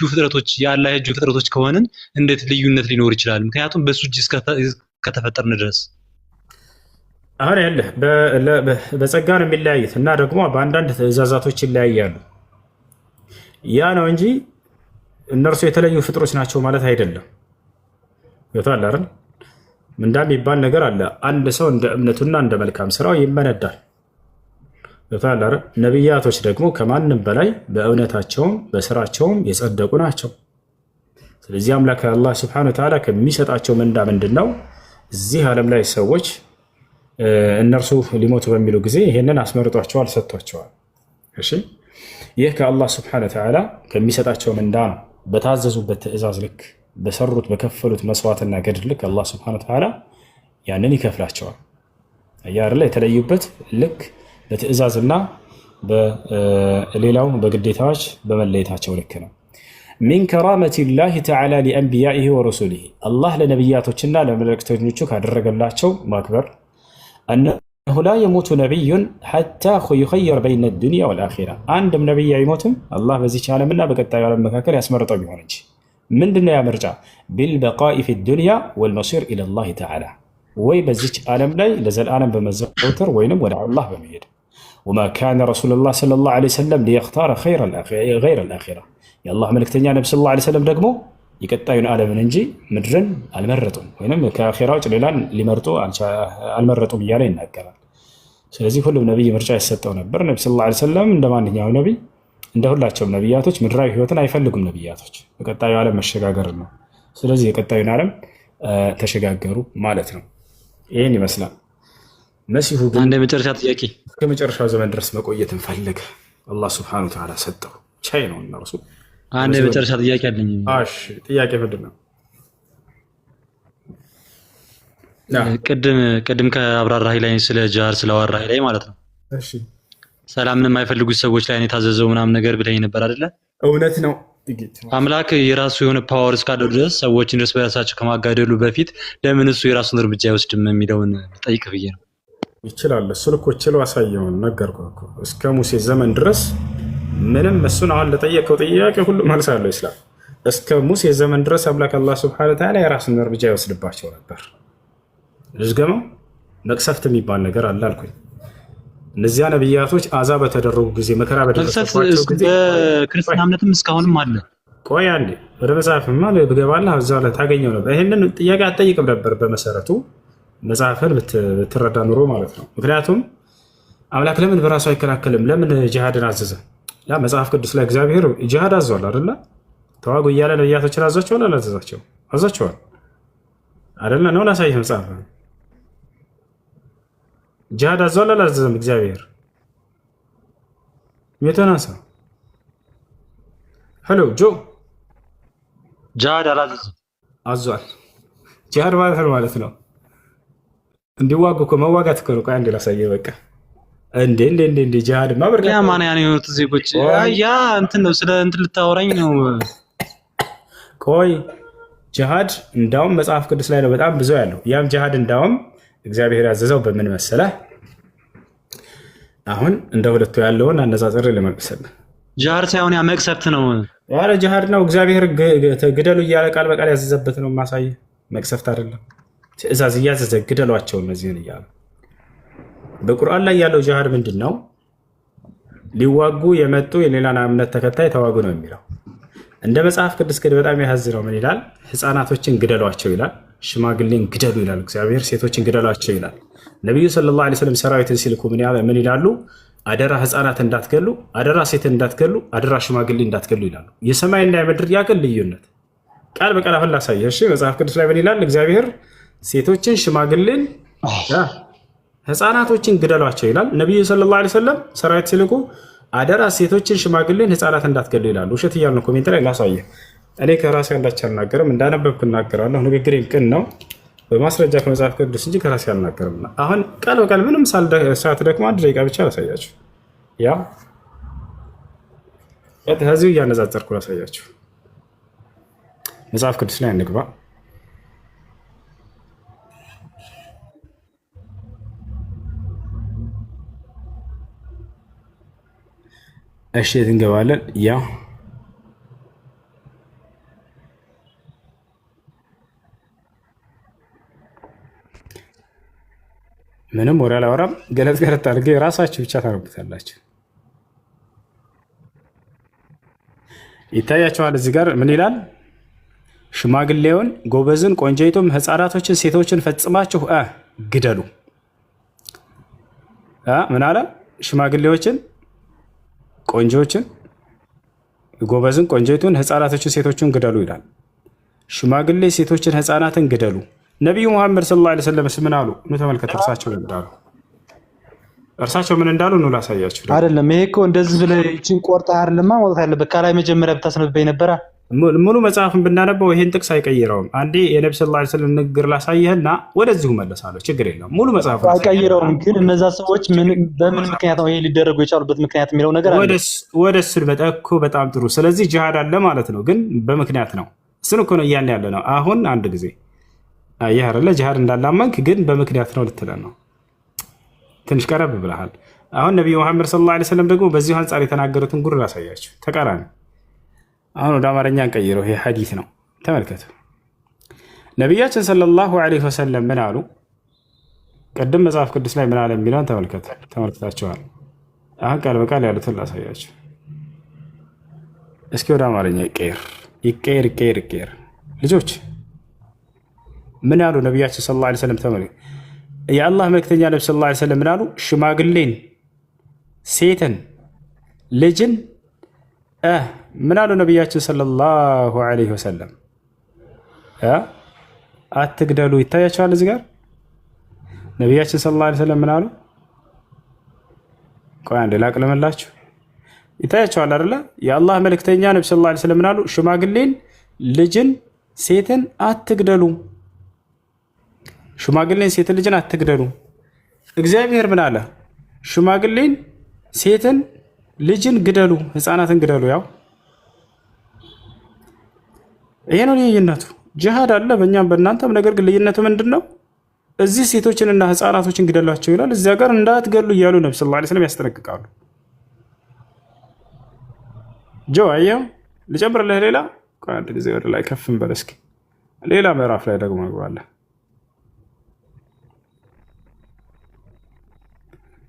ፍጥረቶች የአላህ እጅ ፍጥረቶች ከሆነን እንዴት ልዩነት ሊኖር ይችላል? ምክንያቱም በሱ እጅ ከተፈጠርን ድረስ አሁን ያለ በጸጋ ነው የሚለያዩት እና ደግሞ በአንዳንድ ትእዛዛቶች ይለያያሉ። ያ ነው እንጂ እነርሱ የተለዩ ፍጥሮች ናቸው ማለት አይደለም። ይወታል አይደል? ምንዳ የሚባል ነገር አለ። አንድ ሰው እንደ እምነቱና እንደ መልካም ስራው ይመነዳል። ይወታል አይደል? ነቢያቶች ደግሞ ከማንም በላይ በእውነታቸውም በስራቸውም የጸደቁ ናቸው። ስለዚህ አምላክ አላህ ሱብሓነሁ ወተዓላ ከሚሰጣቸው ምንዳ ምንድን ነው? እዚህ ዓለም ላይ ሰዎች እነርሱ ሊሞቱ በሚሉ ጊዜ ይሄንን አስመርጧቸዋል፣ ሰጥቷቸዋል። እሺ ይህ ከአላህ ሱብሓነሁ ወተዓላ ከሚሰጣቸው ምንዳ ነው። በታዘዙበት ትእዛዝ ልክ በሰሩት በከፈሉት መስዋዕትና ገድል ልክ አላህ ሱብሓነሁ ወተዓላ ያንን ይከፍላቸዋል። አያር ላይ የተለዩበት ልክ በትእዛዝና በሌላው በግዴታዎች በመለየታቸው ልክ ነው። ሚን ከራመቲ ላህ ተዓላ ሊአንቢያኢሂ ወረሱሊሂ አላህ ለነቢያቶችና ለመልእክተኞቹ ካደረገላቸው ማክበር أنه لا يموت نبي حتى يخير بين الدنيا والآخرة. عندم نبي يموتم الله بزيش على منا بقتا يعلم مكاكل يسمر طبيعه نجي من دنا يا مرجع بالبقاء في الدنيا والمصير إلى الله تعالى. وي بزيش عالم لاي لزال عالم بمزوتر وينم ودع الله بمير. وما كان رسول الله صلى الله عليه وسلم ليختار غير الآخرة. يا الله ملك تنيا نبي صلى الله عليه وسلم دقمو يقطعون ዓለምን እንጂ ምድርን አልመረጡም ወይንም ከአኺራው ሌላን ሊመርጡ አልመረጡም እያለ ይናገራል። ስለዚህ ሁሉም ነብይ ምርጫ ይሰጠው ነበር። ነብዩ ሰለላሁ ዐለይሂ ወሰለም እንደማንኛውም ነብይ እንደ ሁላቸውም ነብያቶች ምድራዊ ህይወትን አይፈልጉም። ነብያቶች በቀጣዩ ዓለም መሸጋገር ነው። ስለዚህ የቀጣዩን ዓለም ተሸጋገሩ ማለት ነው። ይሄን ይመስላል። መሲሁ ግን አንድ የመጨረሻ ጥያቄ ከመጨረሻው ዘመን ድረስ መቆየትን ፈለገ። አላህ ሱብሓነሁ ወተዓላ ሰጠው። ቻይ ነው እና ረሱል አንድ የመጨረሻ ጥያቄ አለኝ። እሺ ጥያቄ ምንድን ነው? ቅድም ከአብራራህ ላይ ስለ ጃር ስለዋራህ ላይ ማለት ነው። እሺ ሰላምን የማይፈልጉት ሰዎች ላይ የታዘዘው ምናምን ነገር ብለኝ ነበር አይደለ? እውነት ነው። አምላክ የራሱ የሆነ ፓወር እስካለው ድረስ ሰዎችን እርስ በራሳቸው ከማጋደሉ በፊት ለምን እሱ የራሱን እርምጃ አይወስድም የሚለውን ጠይቅ ብዬ ነው። ይችላል። እሱን እኮ ችሎ አሳየውን ነገርኩህ እኮ እስከ ሙሴ ዘመን ድረስ ምንም እሱን አሁን ለጠየቀው ጥያቄ ሁሉ መልስ አለው ኢስላም። እስከ ሙሴ ዘመን ድረስ አምላክ አላህ ሱብሓነሁ ወተዓላ የራሱን እርምጃ ይወስድባቸው ነበር። ልዝገመው መቅሰፍት የሚባል ነገር አለ አልኩኝ። እነዚያ ነብያቶች አዛ በተደረጉ ጊዜ መከራ በደረሰባቸው ጊዜ በክርስትና እምነትም እስካሁንም አለ። ቆይ አንዴ ወደ መጽሐፍማ ብገባለህ እዛው ላይ ታገኘው ነበር። ይሄንን ጥያቄ አትጠይቅም ነበር በመሰረቱ መጽሐፍን ብትረዳ ኑሮ ማለት ነው። ምክንያቱም አምላክ ለምን በራሱ አይከላከልም? ለምን ጂሃድን አዘዘ? ያ መጽሐፍ ቅዱስ ላይ እግዚአብሔር ጂሃድ አዟል አይደለ? ተዋጉ እያለ ነብያቶችን አዟቸዋል አላዘዛቸው? አዟቸዋል አይደለ? ነው ላሳይህ መጽሐፍ ጂሃድ አዟል አላዘዘም? እግዚአብሔር የተናሳ ሄሎ ጆ ጂሃድ አላዘዘም አዟል። ጂሃድ ማለት ነው እንዲዋጉ እኮ መዋጋት እኮ ነው። ቆይ አንዴ ላሳየህ በቃ እንዴ ጂሃድ ማብረቅ ያ ማን ያን የሆኑት ዜጎች ያ እንትን ነው ስለ እንትን ልታወራኝ ነው። ቆይ ጂሃድ እንዳውም መጽሐፍ ቅዱስ ላይ ነው በጣም ብዙ ያለው። ያም ጂሃድ እንዳውም እግዚአብሔር ያዘዘው በምን መሰለህ? አሁን እንደ ሁለቱ ያለውን አነጻጽሬ ለመቅሰል ጂሃድ ሳይሆን ያ መቅሰፍት ነው። ኧረ ጂሃድ ነው። እግዚአብሔር ግደሉ እያለ ቃል በቃል ያዘዘበት ነው ማሳየህ። መቅሰፍት አይደለም። ትእዛዝ እያዘዘ ግደሏቸው እነዚህን እያለ በቁርአን ላይ ያለው ጂሃድ ምንድን ነው? ሊዋጉ የመጡ የሌላን እምነት ተከታይ ተዋጉ ነው የሚለው። እንደ መጽሐፍ ቅዱስ ግን በጣም ያሳዝነው ምን ይላል? ህፃናቶችን ግደሏቸው ይላል። ሽማግሌን ግደሉ ይላል እግዚአብሔር። ሴቶችን ግደሏቸው ይላል። ነቢዩ ሰለላሁ ዐለይሂ ወሰለም ሰራዊትን ሲልኩ ምን ይላሉ? አደራ ህፃናት እንዳትገሉ፣ አደራ ሴት እንዳትገሉ፣ አደራ ሽማግሌ እንዳትገሉ ይላሉ። የሰማይና የምድር ያክል ልዩነት ቃል በቃል አሁን ላሳየህ። እሺ መጽሐፍ ቅዱስ ላይ ምን ይላል? እግዚአብሔር ሴቶችን፣ ሽማግሌን፣ ህፃናቶችን ግደሏቸው ይላል። ነቢዩ ሰለላሁ ዐለይሂ ወሰለም ሰራዊት ሲልኩ አደራ ሴቶችን፣ ሽማግሌን፣ ህፃናት እንዳትገሉ ይላሉ። ውሸት እያሉ ነው ኮሜንት ላይ ላሳየህ። እኔ ከራሴ አንዳች አልናገርም፣ እንዳነበብኩ እናገራለሁ። ንግግሬን ቅን ነው በማስረጃ ከመጽሐፍ ቅዱስ እንጂ ከራሴ አልናገርም። አሁን ቃል በቃል ምንም ሳትደክሙ አንድ ደቂቃ ብቻ ላሳያችሁ። ያ ከዚሁ እያነጻጸርኩ ላሳያችሁ። መጽሐፍ ቅዱስ ላይ እንግባ። እሺ የት እንገባለን? ያ ምንም ወሬ አላወራም። ገለጥ ገለጥ አድርጌ ራሳችሁ ብቻ ታነቡታላችሁ። ይታያችኋል። እዚህ ጋር ምን ይላል? ሽማግሌውን፣ ጎበዝን፣ ቆንጆይቱም፣ ህፃናቶችን፣ ሴቶችን ፈጽማችሁ ግደሉ። ምን አለ? ሽማግሌዎችን፣ ቆንጆችን፣ ጎበዝን፣ ቆንጆይቱን፣ ህፃናቶችን፣ ሴቶችን ግደሉ ይላል። ሽማግሌ፣ ሴቶችን፣ ህፃናትን ግደሉ። ነቢዩ ሙሐመድ ሰለላሁ ዐለይሂ ወሰለም ምን አሉ? ኑ ተመልከቱ። እርሳቸው ምን እንዳሉ ነው ላሳያችሁ። አይደለም ይሄ እኮ እንደዚህ ብለህ ይህችን ቆርጠህ አይደለማ ማውጣት ያለበት። ከላይ መጀመሪያ ብታስነብበኝ ነበራ። ሙሉ መጽሐፍን ብናነበው ይሄን ጥቅስ አይቀይረውም። አንዴ የነብዩ ሰለላሁ ዐለይሂ ወሰለም ንግግር ላሳየህና ወደዚሁ መለሳለሁ። ችግር የለውም። ሙሉ መጽሐፍ አይቀይረውም። ግን እነዛ ሰዎች በምን ምክንያት ነው ይሄ ሊደረጉ የቻሉበት ምክንያት የሚለው ነገር አለ። ወደ እሱ እኮ በጣም ጥሩ። ስለዚህ ጂሃድ አለ ማለት ነው፣ ግን በምክንያት ነው። እሱን እኮ ነው እያልን ያለ ነው። አሁን አንድ ጊዜ አየህ አይደለ? ጂሃድ እንዳላመንክ ግን በምክንያት ነው ልትለን ነው። ትንሽ ቀረብ ብለሃል። አሁን ነቢዩ መሐመድ ሰለላሁ ዐለይሂ ወሰለም ደግሞ በዚሁ አንጻር የተናገሩትን ጉድ ላሳያችሁ። ተቃራኒ። አሁን ወደ አማርኛ እንቀይረው። ይሄ ሐዲስ ነው፣ ተመልከቱ። ነቢያችን ሰለላሁ ዐለይሂ ወሰለም ምን አሉ? ቅድም መጽሐፍ ቅዱስ ላይ ምን አለ የሚለውን ተመልክታችኋል። አሁን ቃል በቃል ያሉትን ላሳያችሁ። እስኪ ወደ አማርኛ ይቀየር። ልጆች ምን አሉ ነቢያችን ሰለላሁ ዐለይሂ ወሰለም? ተመልከቱ። የአላህ መልክተኛ ነቢ ሰለላሁ ዐለይሂ ወሰለም ምን አሉ? ሽማግሌን፣ ሴትን፣ ልጅን ምን አሉ ነቢያችን ሰለላሁ ዐለይሂ ወሰለም? አትግደሉ። ይታያቸዋል እዚህ ጋር ነቢያችን ሰለላሁ ዐለይሂ ወሰለም ምን አሉ? ቆይ አንዴ ላቅልምላችሁ። ይታያቸዋል አይደለ? የአላህ መልክተኛ ነቢ ሰለላሁ ዐለይሂ ወሰለም ምን አሉ? ሽማግሌን፣ ልጅን፣ ሴትን አትግደሉ። ሽማግሌን፣ ሴትን፣ ልጅን አትግደሉ። እግዚአብሔር ምን አለ? ሽማግሌን፣ ሴትን፣ ልጅን ግደሉ፣ ህፃናትን ግደሉ። ያው ይሄ ነው ልዩነቱ። ጂሃድ አለ በእኛም በእናንተም። ነገር ግን ልዩነቱ ምንድን ነው? እዚህ ሴቶችንና ህፃናቶችን ግደሏቸው ይላል፣ እዚያ ጋር እንዳትገሉ እያሉ ነቢ ሰለላሁ ዐለይሂ ወሰለም ያስጠነቅቃሉ። አየኸው? ልጨምርልህ ሌላ አንድ ጊዜ ወደ ላይ ከፍን በል እስኪ። ሌላ ምዕራፍ ላይ ደግሞ መግባለህ።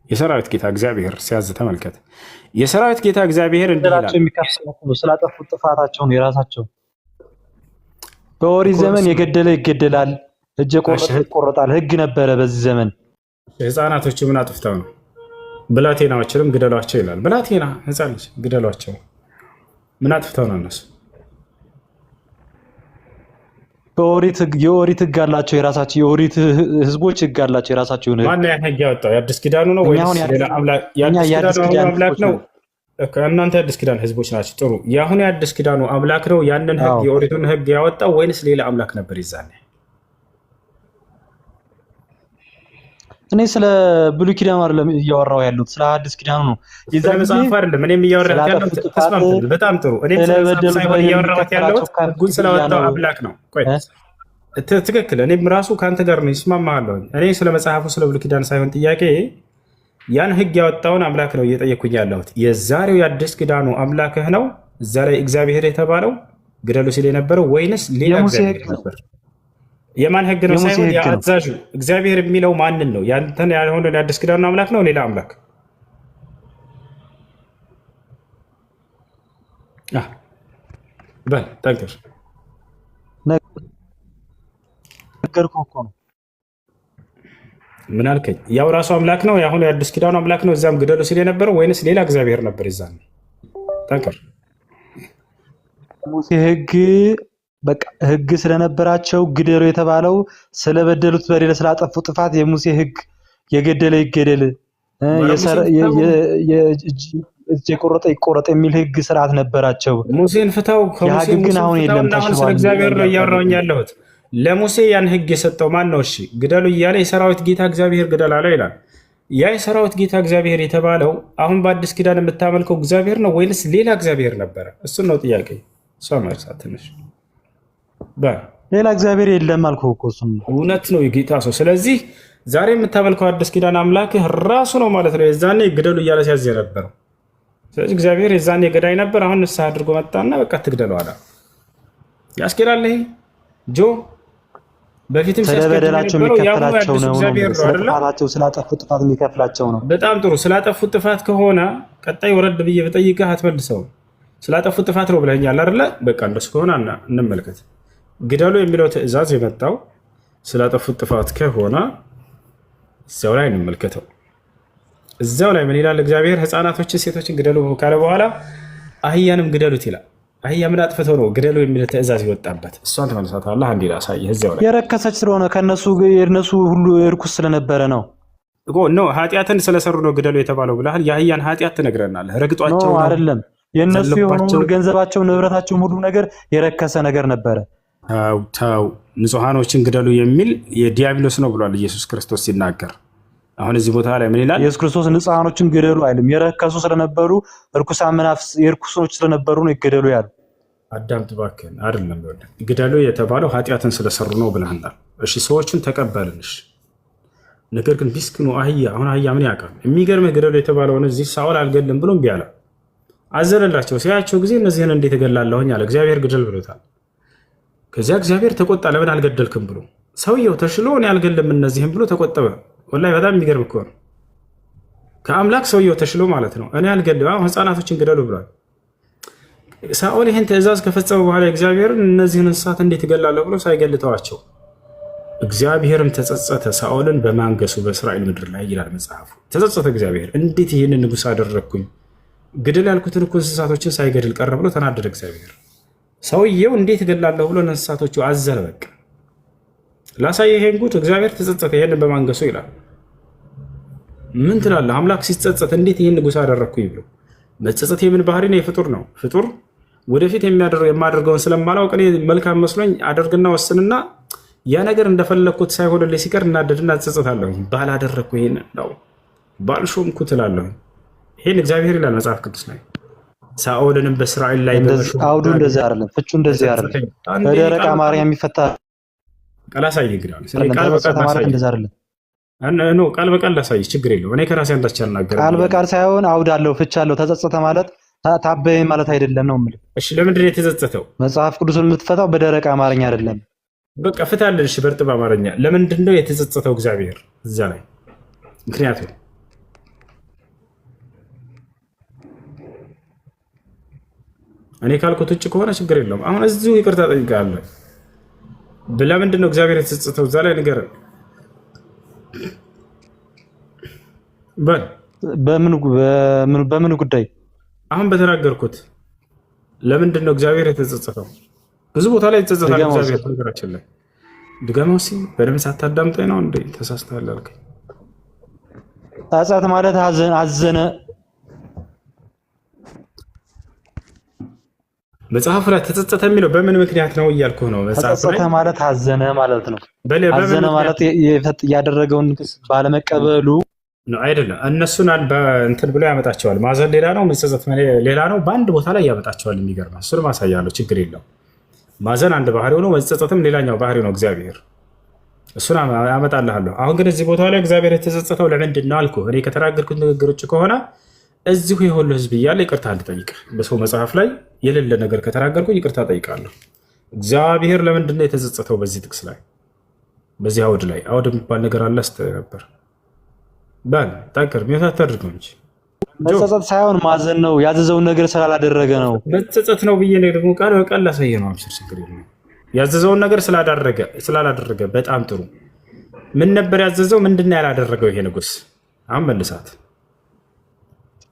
የሰራዊት ጌታ እግዚአብሔር ሲያዝ ተመልከት። የሰራዊት ጌታ እግዚአብሔር እንዲህ ይላል። ስላጠፉት ጥፋታቸው ነው የራሳቸው። በኦሪት ዘመን የገደለ ይገደላል፣ እጀ ቆረጠ ይቆረጣል። ህግ ነበረ በዚህ ዘመን። ህፃናቶች ምን አጥፍተው ነው? ብላቴናዎችንም ግደሏቸው ይላል። ብላቴና ህፃን ልጅ ግደሏቸው። ምን አጥፍተው ነው እነሱ? የኦሪት ህግ አላቸው የራሳቸው። የኦሪት ህዝቦች ህግ አላቸው የራሳቸው። ማነው ያን ህግ ያወጣው? የአዲስ ኪዳኑ ነው ወይስ ሌላ አምላክ? የአዲስ ኪዳኑ አምላክ ነው። እናንተ የአዲስ ኪዳን ህዝቦች ናቸው። ጥሩ። የአሁኑ የአዲስ ኪዳኑ አምላክ ነው ያንን ህግ የኦሪቱን ህግ ያወጣው ወይንስ ሌላ አምላክ ነበር ይዛኔ? እኔ ስለ ብሉይ ኪዳኑ አይደለም እያወራሁ ያለሁት፣ ስለ አዲስ ኪዳኑ ነው። የዛ መጽሐፍ አይደለም እኔም እያወራሁ ያለሁት። ተስማምተን በጣም ጥሩ። እኔም ስለ ሳይሆን እያወራሁ ያለሁት ህጉን ስላወጣው አምላክ ነው። ቆይ ትክክል። እኔም ራሱ ከአንተ ጋር ነው ይስማማለሁ። እኔ ስለ መጽሐፉ ስለ ብሉይ ኪዳን ሳይሆን ጥያቄ ያን ህግ ያወጣውን አምላክ ነው እየጠየኩኝ ያለሁት። የዛሬው የአዲስ ኪዳኑ አምላክህ ነው እዛ ላይ እግዚአብሔር የተባለው ግደሉ ሲል የነበረው ወይንስ ሌላ እግዚአብሔር ነበር? የማን ህግ ነው ሳይሆን የአዛዡ እግዚአብሔር የሚለው ማንን ነው? ያንተን ያልሆነ የአዲስ ኪዳኑ አምላክ ነው ሌላ አምላክ? በል ጠንክር። ነገርኩህ እኮ ነው። ምን አልከኝ? ያው ራሱ አምላክ ነው ያሁኑ የአዲስ ኪዳኑ አምላክ ነው እዛም ግደሉ ሲል የነበረው ወይንስ ሌላ እግዚአብሔር ነበር ይዛን? ጠንክር። ሙሴ ህግ ስለነበራቸው ግደሉ የተባለው ስለበደሉት በደል ስላጠፉ ጥፋት የሙሴ ህግ የገደለ ይገደል፣ የቆረጠ ይቆረጥ የሚል ህግ ስርዓት ነበራቸው። ሙሴን ፍታው። ከሙሴ ግን አሁን የለም። ስለ እግዚአብሔር ነው እያወራሁኝ ያለሁት። ለሙሴ ያን ህግ የሰጠው ማን ነው? እሺ ግደሉ እያለ የሰራዊት ጌታ እግዚአብሔር ግደል አለ ይላል። ያ የሰራዊት ጌታ እግዚአብሔር የተባለው አሁን በአዲስ ኪዳን የምታመልከው እግዚአብሔር ነው ወይንስ ሌላ እግዚአብሔር ነበረ? እሱን ነው ጥያቄ። ሰው መርሳት ትንሽ ሌላ እግዚአብሔር የለም አልኩህ እኮ። እሱም እውነት ነው የጌታ ሰው። ስለዚህ ዛሬ የምታመልከው አዲስ ኪዳን አምላክህ ራሱ ነው ማለት ነው። የዛኔ ግደሉ እያለ ሲያዝ የነበረው። ስለዚህ እግዚአብሔር የዛኔ ገዳይ ነበር። አሁን ንስሐ አድርጎ መጣና በቃ ትግደሉ አለ። ያስኬዳል ይሄ በፊትም ስለ ሲያስቀድም በደላቸው የነበረው ያው የሚከፈላቸው አዲሱ ነው እግዚአብሔር ነው ስለ አይደለ? ጥፋታቸው ስላጠፉት ጥፋት የሚከፍላቸው ነው። በጣም ጥሩ። ስላጠፉት ጥፋት ከሆነ ቀጣይ ወረድ ብዬ በጠይቅህ አትመልሰውም። ስላጠፉት ጥፋት ነው ብለኛል አይደለ? በቃ እንደሱ ከሆነ እንመልከት። ግደሉ የሚለው ትዕዛዝ የመጣው ስላጠፉት ጥፋት ከሆነ እዚያው ላይ እንመልከተው። እዚያው ላይ ምን ይላል እግዚአብሔር? ሕፃናቶችን ሴቶችን ግደሉ ካለ በኋላ አህያንም ግደሉት ይላል። አህያ ምን አጥፍተው ነው ግደሉ የሚል ትዕዛዝ ይወጣበት? እሷን ተመልሳታለህ። አንዴ ላሳየህ። እዚያው ላይ የረከሰች ስለሆነ የእነሱ ሁሉ እርኩስ ስለነበረ ነው። ኃጢአትን ስለሰሩ ነው ግደሉ የተባለው ብለሃል። የአህያን ኃጢአት ትነግረናለህ። ረግጧቸው ነው አይደለም። የእነሱ የሆኑ ገንዘባቸው፣ ንብረታቸው፣ ሁሉ ነገር የረከሰ ነገር ነበረ። ተው ንጹሐኖችን ግደሉ የሚል የዲያብሎስ ነው ብሏል ኢየሱስ ክርስቶስ ሲናገር። አሁን እዚህ ቦታ ላይ ምን ይላል? ኢየሱስ ክርስቶስ ንጹሐኖችን ግደሉ አይልም። የረከሱ ስለነበሩ እርኩሳን መናፍስት የርኩሶች ስለነበሩ ነው ይገደሉ ያሉ። አዳምጥ እባክህን። አይደለም ግደሉ የተባለው ኃጢአትን ስለሰሩ ነው ብለህናል። እሺ ሰዎቹን ተቀበልንሽ። ነገር ግን ቢስክኑ አህያ፣ አሁን አህያ ምን ያውቃል? የሚገርምህ ግደሉ የተባለውን እዚህ ሳኦል አልገልም ብሎ እምቢ አለ። አዘነላቸው። ሲያቸው ጊዜ እነዚህን እንዴት እገላለሁኝ አለ። እግዚአብሔር ግደል ብሎታል። ከዚያ እግዚአብሔር ተቆጣ። ለምን አልገደልክም ብሎ ሰውየው ተሽሎ እኔ አልገልም እነዚህም ብሎ ተቆጠበ። ወላሂ በጣም የሚገርም እኮ ነው። ከአምላክ ሰውየው ተሽሎ ማለት ነው። እኔ አልገልም፣ አሁን ህፃናቶችን ግደሉ ብሏል። ሳኦል ይህን ትእዛዝ ከፈጸመ በኋላ እግዚአብሔርን እነዚህን እንስሳት እንዴት እገላለሁ ብሎ ሳይገልተዋቸው እግዚአብሔርም ተጸጸተ ሳኦልን በማንገሱ በእስራኤል ምድር ላይ ይላል መጽሐፉ። ተጸጸተ እግዚአብሔር። እንዴት ይህንን ንጉሥ አደረግኩኝ? ግደል ያልኩትን እኮ እንስሳቶችን ሳይገድል ቀረ ብሎ ተናደደ እግዚአብሔር። ሰውየው እንዴት እገላለሁ ብሎ እንስሳቶቹ አዘነ። በቃ ላሳየ ይሄን ጉድ እግዚአብሔር ተጸጸተ ይሄንን በማንገሱ ይላል። ምን ትላለህ? አምላክ ሲጸጸት እንዴት ይሄን ንጉሥ አደረግኩኝ ብሎ መጸጸት የምን ባህሪ ነው? የፍጡር ነው። ፍጡር ወደፊት የማደርገውን ስለማላውቅ እኔ መልካም መስሎኝ አደርግና ወስንና ያ ነገር እንደፈለግኩት ሳይሆንልኝ ሲቀር እናደድና እጸጸታለሁኝ። ባላደረግኩ ይሄን ነው ባልሾምኩ ትላለሁኝ። ይሄን እግዚአብሔር ይላል መጽሐፍ ቅዱስ ላይ። ሳኦልንም በእስራኤል ላይ አውዱ እንደዚህ አይደለም፣ ፍቹ እንደዚህ አይደለም። በደረቅ አማርኛ የሚፈታ ቃል አሳይ። እንግዲህ ቃል በቃል ላሳይ፣ ችግር የለው። እኔ ከራሴ አንዳች አልናገርም። ቃል በቃል ሳይሆን አውድ አለው፣ ፍች አለው። ተጸጸተ ማለት ታበየ ማለት አይደለም ነው የምልህ። እሺ ለምንድን ነው የተጸጸተው? መጽሐፍ ቅዱስን የምትፈታው በደረቅ አማርኛ አይደለም። በቃ ፍታለን። እሺ በእርጥብ አማርኛ ለምንድን ነው የተጸጸተው እግዚአብሔር እዛ ላይ? ምክንያቱም እኔ ካልኩት ውጭ ከሆነ ችግር የለውም። አሁን እዚሁ ይቅርታ ጠይቃለሁ። ለምንድን ነው እግዚአብሔር የተጸጸተው እዛ ላይ ንገረን። በምን ጉዳይ? አሁን በተናገርኩት ለምንድን ነው እግዚአብሔር የተጸጸተው? ብዙ ቦታ ላይ ይጸጸታል እግዚአብሔር። ነገራችን ላይ ድገመው እስኪ በደምብ ሳታዳምጠኝ ነው እንዴ? ተሳስተሃል አልከኝ። ጸጸት ማለት አዘነ። መጽሐፉ ላይ ተጸጸተ የሚለው በምን ምክንያት ነው እያልኩህ ነው። መጽሐፉ ላይ ተጸጸተ ማለት አዘነ ማለት ነው። አዘነ ማለት ያደረገውን ባለመቀበሉ ነው አይደለም። እነሱን እንትን ብሎ ያመጣቸዋል። ማዘን ሌላ ነው፣ መጸጸት ሌላ ነው። በአንድ ቦታ ላይ ያመጣቸዋል። የሚገርም እሱን ማሳያለሁ። ችግር የለው። ማዘን አንድ ባህሪ ሆኖ መጸጸትም ሌላኛው ባህሪ ነው። እግዚአብሔር እሱን አመጣልሃለሁ። አሁን ግን እዚህ ቦታ ላይ እግዚአብሔር የተጸጸተው ለምንድን ነው አልኩህ። እኔ ከተናገርኩት ንግግሮች ከሆነ እዚሁ የሁሉ ህዝብ እያለ ይቅርታ እንድጠይቅ በሰው መጽሐፍ ላይ የሌለ ነገር ከተናገርኩ ይቅርታ ጠይቃለሁ። እግዚአብሔር ለምንድን ነው የተጸጸተው? በዚህ ጥቅስ ላይ በዚህ አውድ ላይ አውድ የሚባል ነገር አለ ስትል ነበር። ባል ጠንከር ሚወታት አድርገው እንጂ መጸጸት ሳይሆን ማዘን ነው። ያዘዘውን ነገር ስላላደረገ ነው መጸጸት ነው ብዬ ደግሞ ቃል በቃል ላሳየ ነው። አብሽር ችግር የለም። ያዘዘውን ነገር ስላላደረገ በጣም ጥሩ። ምን ነበር ያዘዘው? ምንድን ነው ያላደረገው ይሄ ንጉስ? አሁን መልሳት።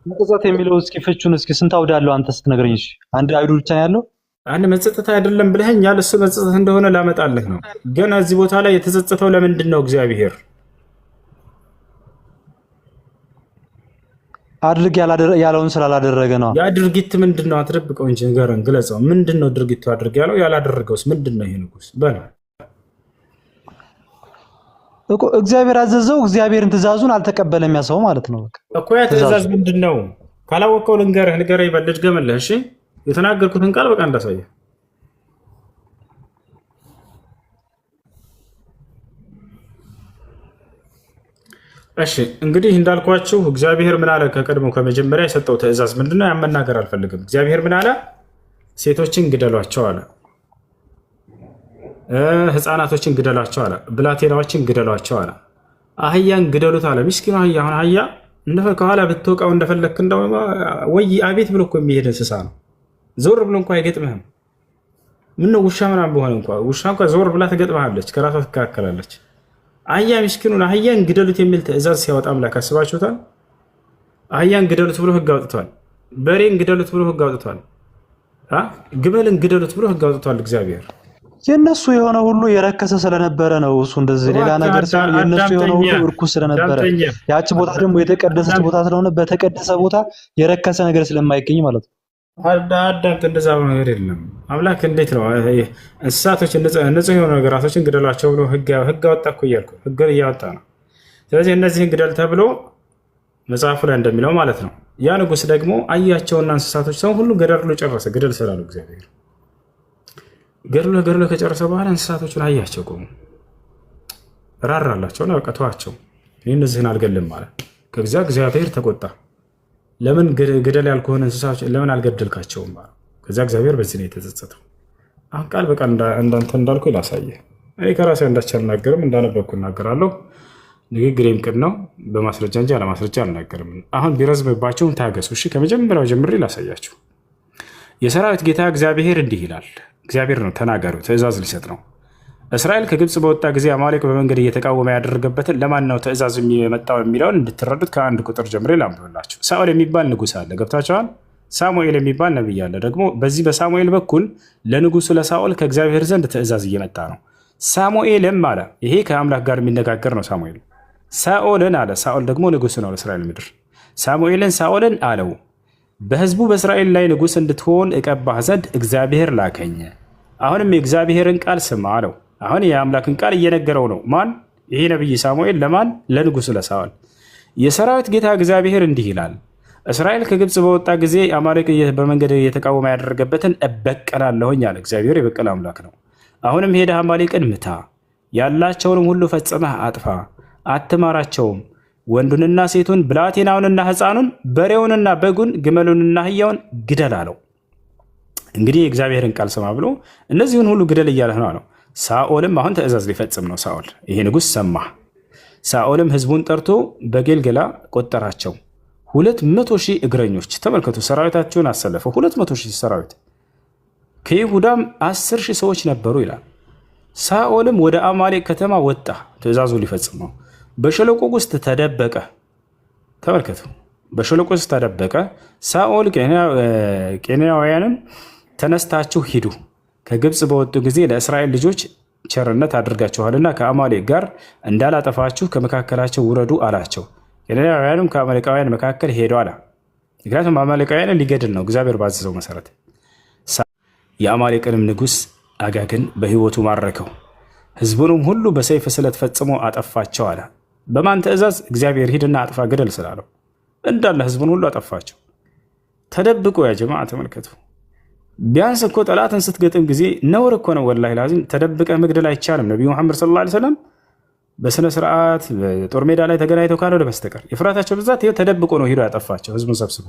መጸጸት የሚለው እስኪ ፍቹን እስኪ ስንት አውድ አለው አንተ ስትነግረኝ? እሺ አንድ አይዱ ብቻ ነው ያለው። አንድ መጸጸት አይደለም ብለኸኛል። እሱ መጸጸት እንደሆነ ላመጣልህ ነው። ግን እዚህ ቦታ ላይ የተጸጸተው ለምንድን ነው? እግዚአብሔር አድርግ ያለውን ስላላደረገ ነው። ያ ድርጊት ምንድን ነው? አትደብቀው እንጂ ንገረን፣ ግለጸው። ምንድን ነው ድርጊቱ? አድርግ ያለው ያላደረገውስ ምንድን ነው? ይሄ ንጉስ በል እኮ እግዚአብሔር አዘዘው፣ እግዚአብሔርን ትእዛዙን አልተቀበለም። ያሰው ማለት ነው እኮ። ያ ትእዛዝ ምንድን ነው? ካላወቀው ልንገርህ ይበል ልድገምልህ። እሺ የተናገርኩትን ቃል በቃ እንዳሳየህ። እሺ እንግዲህ እንዳልኳችሁ እግዚአብሔር ምን አለ? ከቀድሞ ከመጀመሪያ የሰጠው ትእዛዝ ምንድነው? ያመናገር አልፈልግም። እግዚአብሔር ምን አለ? ሴቶችን ግደሏቸው አለ። ህፃናቶችን ግደሏቸው አለ። ብላቴናዎችን ግደሏቸው አለ። አህያን ግደሉት አለ። ምስኪኑ አህያ አሁን አህያ ከኋላ ብትወቃው እንደፈለክ እንደው ወይ አቤት ብሎ እኮ የሚሄድ እንስሳ ነው። ዞር ብሎ እንኳ አይገጥምህም። ምነው ውሻ ምናምን በሆነ እንኳ ውሻ እንኳ ዞር ብላ ትገጥምሃለች፣ ከራሷ ትከላከላለች። አህያ ምስኪኑን አህያን ግደሉት የሚል ትእዛዝ ሲያወጣ አምላክ አስባችሁታል? አህያን ግደሉት ብሎ ህግ አውጥቷል። በሬን ግደሉት ብሎ ህግ አውጥቷል። ግመልን ግደሉት ብሎ ህግ አውጥቷል እግዚአብሔር። የነሱ የሆነ ሁሉ የረከሰ ስለነበረ ነው እሱ እንደዚህ። ሌላ ነገር ሳይሆን የነሱ የሆነ ሁሉ እርኩስ ስለነበረ፣ ያቺ ቦታ ደግሞ የተቀደሰች ቦታ ስለሆነ በተቀደሰ ቦታ የረከሰ ነገር ስለማይገኝ ማለት ነው። አዳምጥ፣ እንደዛ ነገር የለም። አምላክ እንዴት ነው እንስሳቶች ንጹህ የሆኑ ነገራቶችን ግደሏቸው ብሎ ህግ አወጣ እኮ እያልኩ ህግን እያወጣ ነው። ስለዚህ እነዚህን ግደል ተብሎ መጽሐፉ ላይ እንደሚለው ማለት ነው። ያ ንጉስ ደግሞ አያቸውና እንስሳቶች ሰው ሁሉ ገደሉ ጨረሰ። ግደል ስላሉ እግዚአብሔር ገድሎ ከጨረሰ በኋላ እንስሳቶቹን አያቸው፣ ቆሙ፣ ራራላቸው ነው ተዋቸው። እነዚህን አልገልም ማለት ከዚያ እግዚአብሔር ተቆጣ። ለምን ግደል ያልኩህን እንስሳዎች ለምን አልገደልካቸውም? ከዚያ እግዚአብሔር በዚህ ነው የተጸጸተው። አሁን ቃል በቃል እንዳንተ እንዳልኩ ላሳየህ። እኔ ከራሴ አንዳች አልናገርም፣ እንዳነበብኩ እናገራለሁ። ንግግሬም ቅን ነው፣ በማስረጃ እንጂ አለማስረጃ አልናገርም። አሁን ቢረዝምባቸውም ታገሱ። እሺ፣ ከመጀመሪያው ጀምሬ ላሳያችሁ። የሰራዊት ጌታ እግዚአብሔር እንዲህ ይላል። እግዚአብሔር ነው ተናጋሪው፣ ትእዛዝ ሊሰጥ ነው። እስራኤል ከግብፅ በወጣ ጊዜ አማሌቅ በመንገድ እየተቃወመ ያደረገበትን ለማን ነው ትእዛዝ የመጣው የሚለውን እንድትረዱት ከአንድ ቁጥር ጀምሬ ላንብብላችሁ። ሳኦል የሚባል ንጉሥ አለ፣ ገብታችኋል? ሳሙኤል የሚባል ነቢይ አለ። ደግሞ በዚህ በሳሙኤል በኩል ለንጉሱ ለሳኦል ከእግዚአብሔር ዘንድ ትእዛዝ እየመጣ ነው። ሳሙኤልም አለ፣ ይሄ ከአምላክ ጋር የሚነጋገር ነው። ሳሙኤል ሳኦልን አለ፣ ሳኦል ደግሞ ንጉሥ ነው ለእስራኤል ምድር። ሳሙኤልን ሳኦልን አለው፣ በህዝቡ በእስራኤል ላይ ንጉሥ እንድትሆን እቀባህ ዘንድ እግዚአብሔር ላከኝ። አሁንም የእግዚአብሔርን ቃል ስማ አለው። አሁን የአምላክን ቃል እየነገረው ነው። ማን? ይሄ ነቢይ ሳሙኤል ለማን? ለንጉሱ ለሳኦል። የሰራዊት ጌታ እግዚአብሔር እንዲህ ይላል፣ እስራኤል ከግብፅ በወጣ ጊዜ አማሌቅ በመንገድ እየተቃወመ ያደረገበትን እበቀላለሁኝ አለ። እግዚአብሔር የበቀል አምላክ ነው። አሁንም ሄደህ አማሌቅን ምታ፣ ያላቸውንም ሁሉ ፈጽመህ አጥፋ፣ አትማራቸውም። ወንዱንና ሴቱን፣ ብላቴናውንና ሕፃኑን፣ በሬውንና በጉን፣ ግመሉንና አህያውን ግደል አለው። እንግዲህ የእግዚአብሔርን ቃል ስማ ብሎ እነዚህን ሁሉ ግደል እያለህ ነው አለው። ሳኦልም አሁን ትእዛዝ ሊፈጽም ነው። ሳኦል ይሄ ንጉሥ ሰማ። ሳኦልም ህዝቡን ጠርቶ በጌልገላ ቆጠራቸው፣ 200,000 እግረኞች። ተመልከቱ፣ ሰራዊታቸውን አሰለፈው፣ 200,000 ሰራዊት። ከይሁዳም 10,000 ሰዎች ነበሩ ይላል። ሳኦልም ወደ አማሌቅ ከተማ ወጣ፣ ትእዛዙ ሊፈጽም ነው። በሸለቆ ውስጥ ተደበቀ። ተመልከቱ፣ በሸለቆ ውስጥ ተደበቀ። ሳኦል ቄናውያንም ተነስታችሁ ሂዱ፣ ከግብፅ በወጡ ጊዜ ለእስራኤል ልጆች ቸርነት አድርጋችኋልና ከአማሌቅ ጋር እንዳላጠፋችሁ ከመካከላቸው ውረዱ አላቸው። ቄናውያንም ከአማሌቃውያን መካከል ሄዱ አለ። ምክንያቱም አማሌቃውያንን ሊገድል ነው እግዚአብሔር ባዘዘው መሰረት። የአማሌቅንም ንጉሥ አጋግን በሕይወቱ ማረከው፣ ህዝቡንም ሁሉ በሰይፍ ስለት ፈጽሞ አጠፋቸው አለ። በማን ትእዛዝ? እግዚአብሔር ሂድና አጥፋ ግደል ስላለው እንዳለ ህዝቡን ሁሉ አጠፋቸው። ተደብቆ ያ ጀማዓ ተመልከቱ። ቢያንስ እኮ ጠላትን ስትገጥም ጊዜ ነውር እኮ ነው ወላሂ ላዚም፣ ተደብቀህ መግደል አይቻልም። ነቢዩ መሐመድ ሰለላሁ ዐለይሂ ወሰለም በስነ ስርዓት በጦር ሜዳ ላይ ተገናኝተው ካልሆነ በስተቀር የፍራታቸው ብዛት ይኸው ተደብቆ ነው ሂዶ ያጠፋቸው ህዝቡን ሰብስቦ።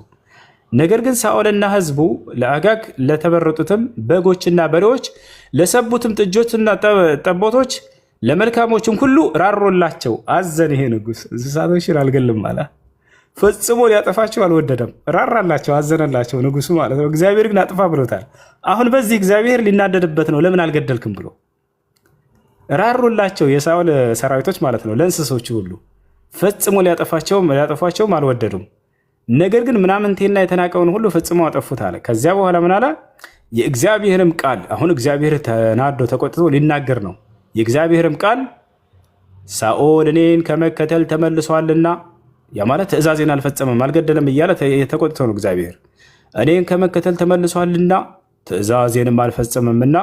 ነገር ግን ሳኦልና ህዝቡ ለአጋግ ለተበረጡትም በጎችና በሬዎች፣ ለሰቡትም ጥጆችና ጠቦቶች፣ ለመልካሞችም ሁሉ ራሮላቸው አዘን። ይሄ ንጉሥ እንስሳቶችን አልገልም አለ። ፈጽሞ ሊያጠፋቸው አልወደደም። ራራላቸው፣ አዘነላቸው ንጉሱ ማለት ነው። እግዚአብሔር ግን አጥፋ ብሎታል። አሁን በዚህ እግዚአብሔር ሊናደድበት ነው። ለምን አልገደልክም ብሎ ራሮላቸው የሳኦል ሰራዊቶች ማለት ነው። ለእንስሶቹ ሁሉ ፈጽሞ ሊያጠፏቸውም አልወደዱም። ነገር ግን ምናምንቴና የተናቀውን ሁሉ ፈጽሞ አጠፉት አለ። ከዚያ በኋላ ምን አለ? የእግዚአብሔርም ቃል አሁን እግዚአብሔር ተናዶ ተቆጥቶ ሊናገር ነው። የእግዚአብሔርም ቃል ሳኦል እኔን ከመከተል ተመልሷልና፣ ያ ማለት ትእዛዜን አልፈጸመም አልገደለም እያለ ተቆጥቶ ነው እግዚአብሔር። እኔን ከመከተል ተመልሷልና ትእዛዜንም አልፈጸመምና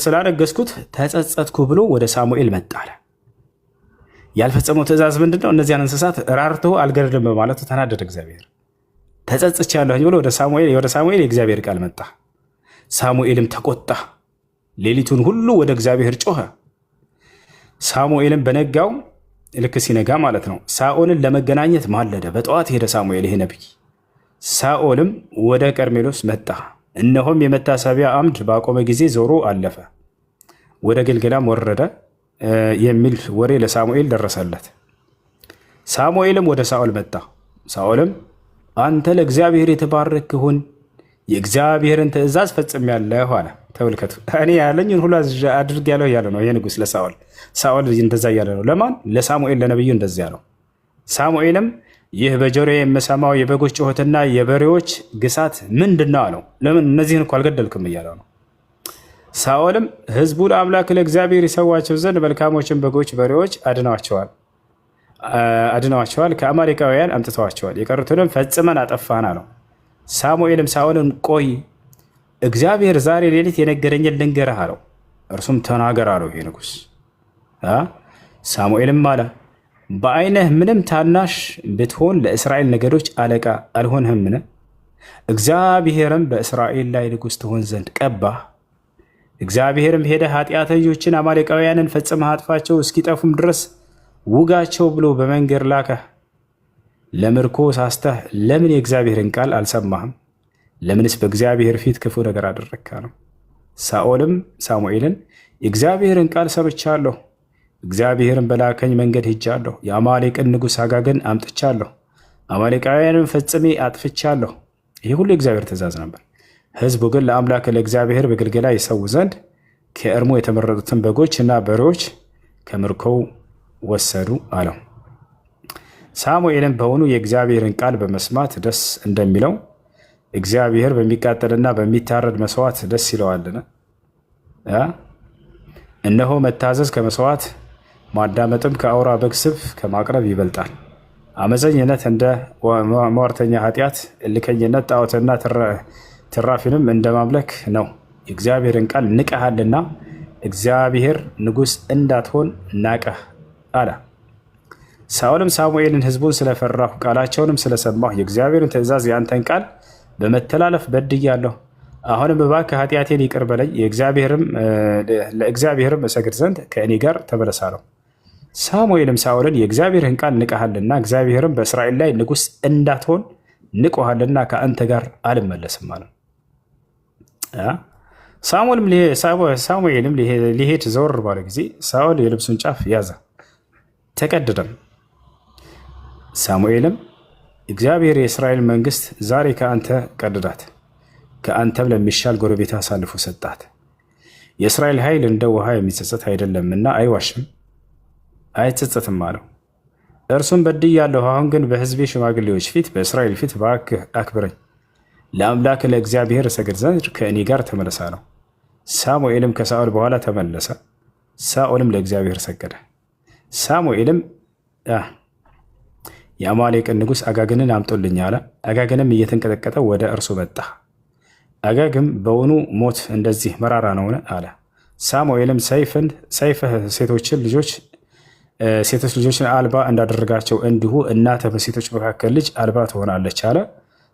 ስላነገስኩት ተጸጸትኩ ብሎ ወደ ሳሙኤል መጣ አለ። ያልፈጸመው ትእዛዝ ምንድነው? እነዚያን እንስሳት ራርቶ አልገደልም በማለቱ ተናደደ እግዚአብሔር። ተጸጽቻለሁኝ ብሎ ወደ ሳሙኤል የእግዚአብሔር ቃል መጣ። ሳሙኤልም ተቆጣ፣ ሌሊቱን ሁሉ ወደ እግዚአብሔር ጮኸ። ሳሙኤልም በነጋው ልክ ሲነጋ ማለት ነው ሳኦልን ለመገናኘት ማለደ። በጠዋት ሄደ ሳሙኤል ይሄ ነቢይ። ሳኦልም ወደ ቀርሜሎስ መጣ። እነሆም የመታሰቢያ አምድ ባቆመ ጊዜ ዞሮ አለፈ፣ ወደ ገልገላም ወረደ የሚል ወሬ ለሳሙኤል ደረሰለት። ሳሙኤልም ወደ ሳኦል መጣ። ሳኦልም አንተ ለእግዚአብሔር የተባረክ ሁን፣ የእግዚአብሔርን ትእዛዝ ፈጽሜያለሁ አለ። ተመልከቱ፣ እኔ ያለኝን ሁሉ አድርጌያለሁ እያለ ነው ይህ ንጉሥ ለሳኦል። ሳኦል እንደዛ እያለ ነው ለማን? ለሳሙኤል ለነቢዩ እንደዚያ ነው። ሳሙኤልም ይህ በጆሮዬ የምሰማው የበጎች ጩኸትና የበሬዎች ግሳት ምንድን ነው አለው። ለምን እነዚህን እኮ አልገደልክም እያለው ነው። ሳኦልም ሕዝቡ ለአምላክ ለእግዚአብሔር ይሰዋቸው ዘንድ መልካሞችን በጎች በሬዎች አድነዋቸዋል፣ ከአማሌቃውያን አምጥተዋቸዋል፣ የቀሩትንም ፈጽመን አጠፋን አለው። ሳሙኤልም ሳኦልን ቆይ፣ እግዚአብሔር ዛሬ ሌሊት የነገረኝን ልንገርህ አለው። እርሱም ተናገር አለው ይሄ ንጉሥ። ሳሙኤልም አለ በዓይንህ ምንም ታናሽ ብትሆን ለእስራኤል ነገዶች አለቃ አልሆንህምን? እግዚአብሔርም በእስራኤል ላይ ንጉሥ ትሆን ዘንድ ቀባህ። እግዚአብሔርም ሄደህ ኃጢአተኞችን አማሌቃውያንን ፈጽመህ አጥፋቸው፣ እስኪጠፉም ድረስ ውጋቸው ብሎ በመንገድ ላከህ። ለምርኮ ሳስተህ ለምን የእግዚአብሔርን ቃል አልሰማህም? ለምንስ በእግዚአብሔር ፊት ክፉ ነገር አደረግካ ነው። ሳኦልም ሳሙኤልን የእግዚአብሔርን ቃል ሰምቻለሁ፣ እግዚአብሔርን በላከኝ መንገድ ሄጃለሁ፣ የአማሌቅን ንጉሥ አጋግን አምጥቻለሁ፣ አማሌቃውያንን ፈጽሜ አጥፍቻለሁ። ይህ ሁሉ የእግዚአብሔር ትእዛዝ ነበር። ሕዝቡ ግን ለአምላክ ለእግዚአብሔር በገልገላ ይሰዉ ዘንድ ከእርሙ የተመረጡትን በጎች እና በሬዎች ከምርኮው ወሰዱ አለው። ሳሙኤልም በውኑ የእግዚአብሔርን ቃል በመስማት ደስ እንደሚለው እግዚአብሔር በሚቃጠልና በሚታረድ መስዋዕት ደስ ይለዋልን? እነሆ መታዘዝ ከመስዋዕት ማዳመጥም ከአውራ በግ ስብ ከማቅረብ ይበልጣል። አመፀኝነት እንደ ሟርተኛ ኃጢአት፣ እልከኝነት ጣዖትና ትራፊንም እንደ ማምለክ ነው። የእግዚአብሔርን ቃል ንቀሃልና እግዚአብሔር ንጉሥ እንዳትሆን ናቀህ አለ። ሳኦልም ሳሙኤልን ሕዝቡን ስለፈራሁ ቃላቸውንም ስለሰማሁ የእግዚአብሔርን ትእዛዝ የአንተን ቃል በመተላለፍ በድያለሁ። አሁንም እባክህ ኃጢአቴን ይቅር በለኝ፣ ለእግዚአብሔርም እሰግድ ዘንድ ከእኔ ጋር ተመለስ አለው። ሳሙኤልም ሳኦልን የእግዚአብሔርን ቃል ንቀሃልና እግዚአብሔርም በእስራኤል ላይ ንጉሥ እንዳትሆን ንቆሃልና ከአንተ ጋር አልመለስም አለው። ሳሙኤልም ሊሄድ ዘወር ባለ ጊዜ ሳኦል የልብሱን ጫፍ ያዘ፣ ተቀደደም። ሳሙኤልም እግዚአብሔር የእስራኤል መንግስት ዛሬ ከአንተ ቀደዳት፣ ከአንተም ለሚሻል ጎረቤት አሳልፎ ሰጣት። የእስራኤል ኃይል እንደ ውሃ የሚጸጸት አይደለምና አይዋሽም አይጸጸትም አለው። እርሱም በድያለሁ፣ አሁን ግን በሕዝቤ ሽማግሌዎች ፊት በእስራኤል ፊት እባክህ አክብረኝ፣ ለአምላክ ለእግዚአብሔር እሰግድ ዘንድ ከእኔ ጋር ተመለስ አለው። ሳሙኤልም ከሳኦል በኋላ ተመለሰ፣ ሳኦልም ለእግዚአብሔር ሰገደ። ሳሙኤልም የአማሌቅን ንጉሥ አጋግንን አምጦልኝ አለ። አጋግንም እየተንቀጠቀጠ ወደ እርሱ መጣ። አጋግም በውኑ ሞት እንደዚህ መራራ ነውን? አለ። ሳሙኤልም ሰይፍህ ሴቶች ልጆችን አልባ እንዳደረጋቸው እንዲሁ እናትህ በሴቶች መካከል ልጅ አልባ ትሆናለች አለ።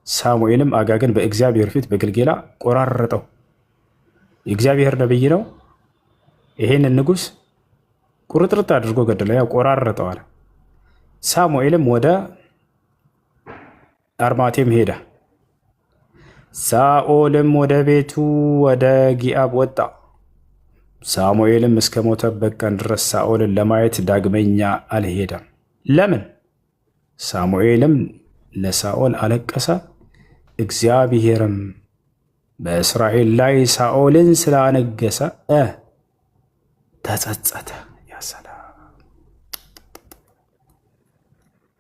ሳሙኤልም አጋግን በእግዚአብሔር ፊት በገልጌላ ቆራረጠው። የእግዚአብሔር ነቢይ ነው። ይሄንን ንጉሥ ቁርጥርጥ አድርጎ ገደለ፣ ያው ቆራረጠው አለ። ሳሙኤልም ወደ አርማቴም ሄደ። ሳኦልም ወደ ቤቱ ወደ ጊአብ ወጣ። ሳሙኤልም እስከ ሞተበት ቀን ድረስ ሳኦልን ለማየት ዳግመኛ አልሄደም። ለምን? ሳሙኤልም ለሳኦል አለቀሰ፣ እግዚአብሔርም በእስራኤል ላይ ሳኦልን ስላነገሰ ተጸጸተ።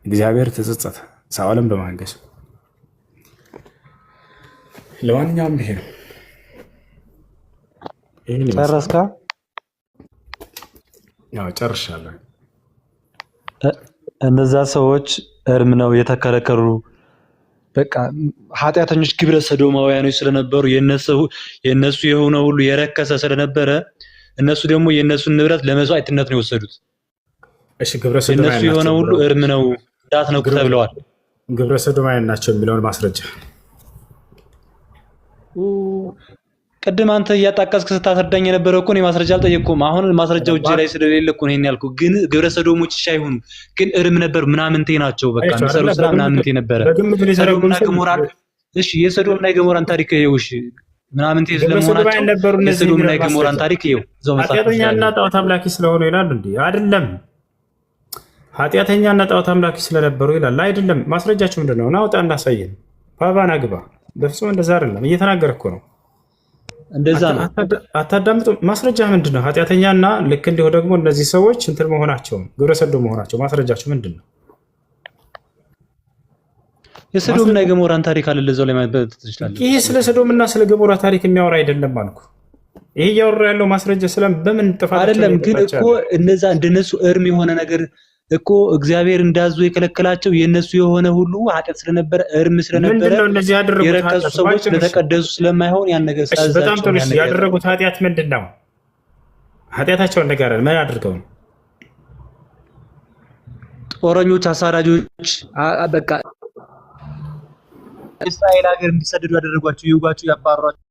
እግዚአብሔር ተጸጸተ ሳኦልን በማንገሱ። ለማንኛውም ይሄ ነው። ጨረስካ? ጨርሻለሁ። እነዛ ሰዎች እርም ነው የተከለከሉ፣ በቃ ኃጢአተኞች ግብረ ሰዶማውያኖች ስለነበሩ የነሱ የሆነ ሁሉ የረከሰ ስለነበረ እነሱ ደግሞ የነሱን ንብረት ለመስዋዕትነት ነው የወሰዱት። እሺ፣ ግብረ ሰዶማውያን የነሱ የሆነ ሁሉ እርም ነው እንዳትነኩ ተብለዋል። ግብረ ሰዶማውያን ናቸው የሚለውን ማስረጃ ቅድም አንተ እያጣቀስክ ስታስረዳኝ የነበረው እኮ እኔ ማስረጃ አልጠየቅኩም። አሁን ማስረጃው እጅ ላይ ስለሌለ እኮ ነው ይሄን ያልኩህ። ግን ግብረ ሰዶሞች አይሆኑ ግን እርም ነበር፣ ምናምንቴ ናቸው። በቃ የሚሰሩት ስራ ምናምንቴ ነበረ። ሰዶምና ገሞራ እሺ፣ የሰዶምና የገሞራን ታሪክ ይኸው። እሺ፣ ምናምን ተይዝ ለመሆናቸው የሰዶምና የገሞራን ታሪክ ይኸው እዛው መጽሐፍ ኃጢአተኛና ጣዖት አምላኪ ስለሆኑ ይላል እንዴ? አይደለም። ኃጢአተኛና ጣዖት አምላኪ ስለነበሩ ይላል አይደለም። ማስረጃችሁ ምንድነው? ናውጣ እናሳየን። ባባና ግባ። በፍጹም እንደዛ አይደለም። እየተናገረ እኮ ነው። እንደዛ ነው። አታዳምጡ። ማስረጃ ምንድነው? ኃጢአተኛና ልክ እንዲሁ ደግሞ እነዚህ ሰዎች እንትን መሆናቸው ግብረ ሰዶም መሆናቸው ማስረጃችሁ ምንድነው? የሰዶምና የገሞራን ታሪክ አለ ለዛው ላይ ማለት ትችላለህ። ይሄ ስለ ሰዶምና ስለ ገሞራ ታሪክ የሚያወራ አይደለም አልኩ። ይሄ እያወራ ያለው ማስረጃ ስለም በምን ጥፋት አይደለም። ግን እኮ እነዛ እንደነሱ እርም የሆነ ነገር እኮ እግዚአብሔር እንዳዙ የከለከላቸው የነሱ የሆነ ሁሉ ኃጢአት ስለነበረ እርም ስለነበረ የረከሱ ሰዎች ለተቀደሱ ስለማይሆን ያን ነገር ሳዛቸው በጣም ጥሩ ያደረጉት ኃጢአት ምንድነው? ኃጢአታቸውን ነገር ምን አድርገው ነው? ጦረኞች፣ አሳዳጆች በቃ እስራኤል ሀገር እንዲሰደዱ ያደረጓቸው ይውጋቸው ያባረሯቸው።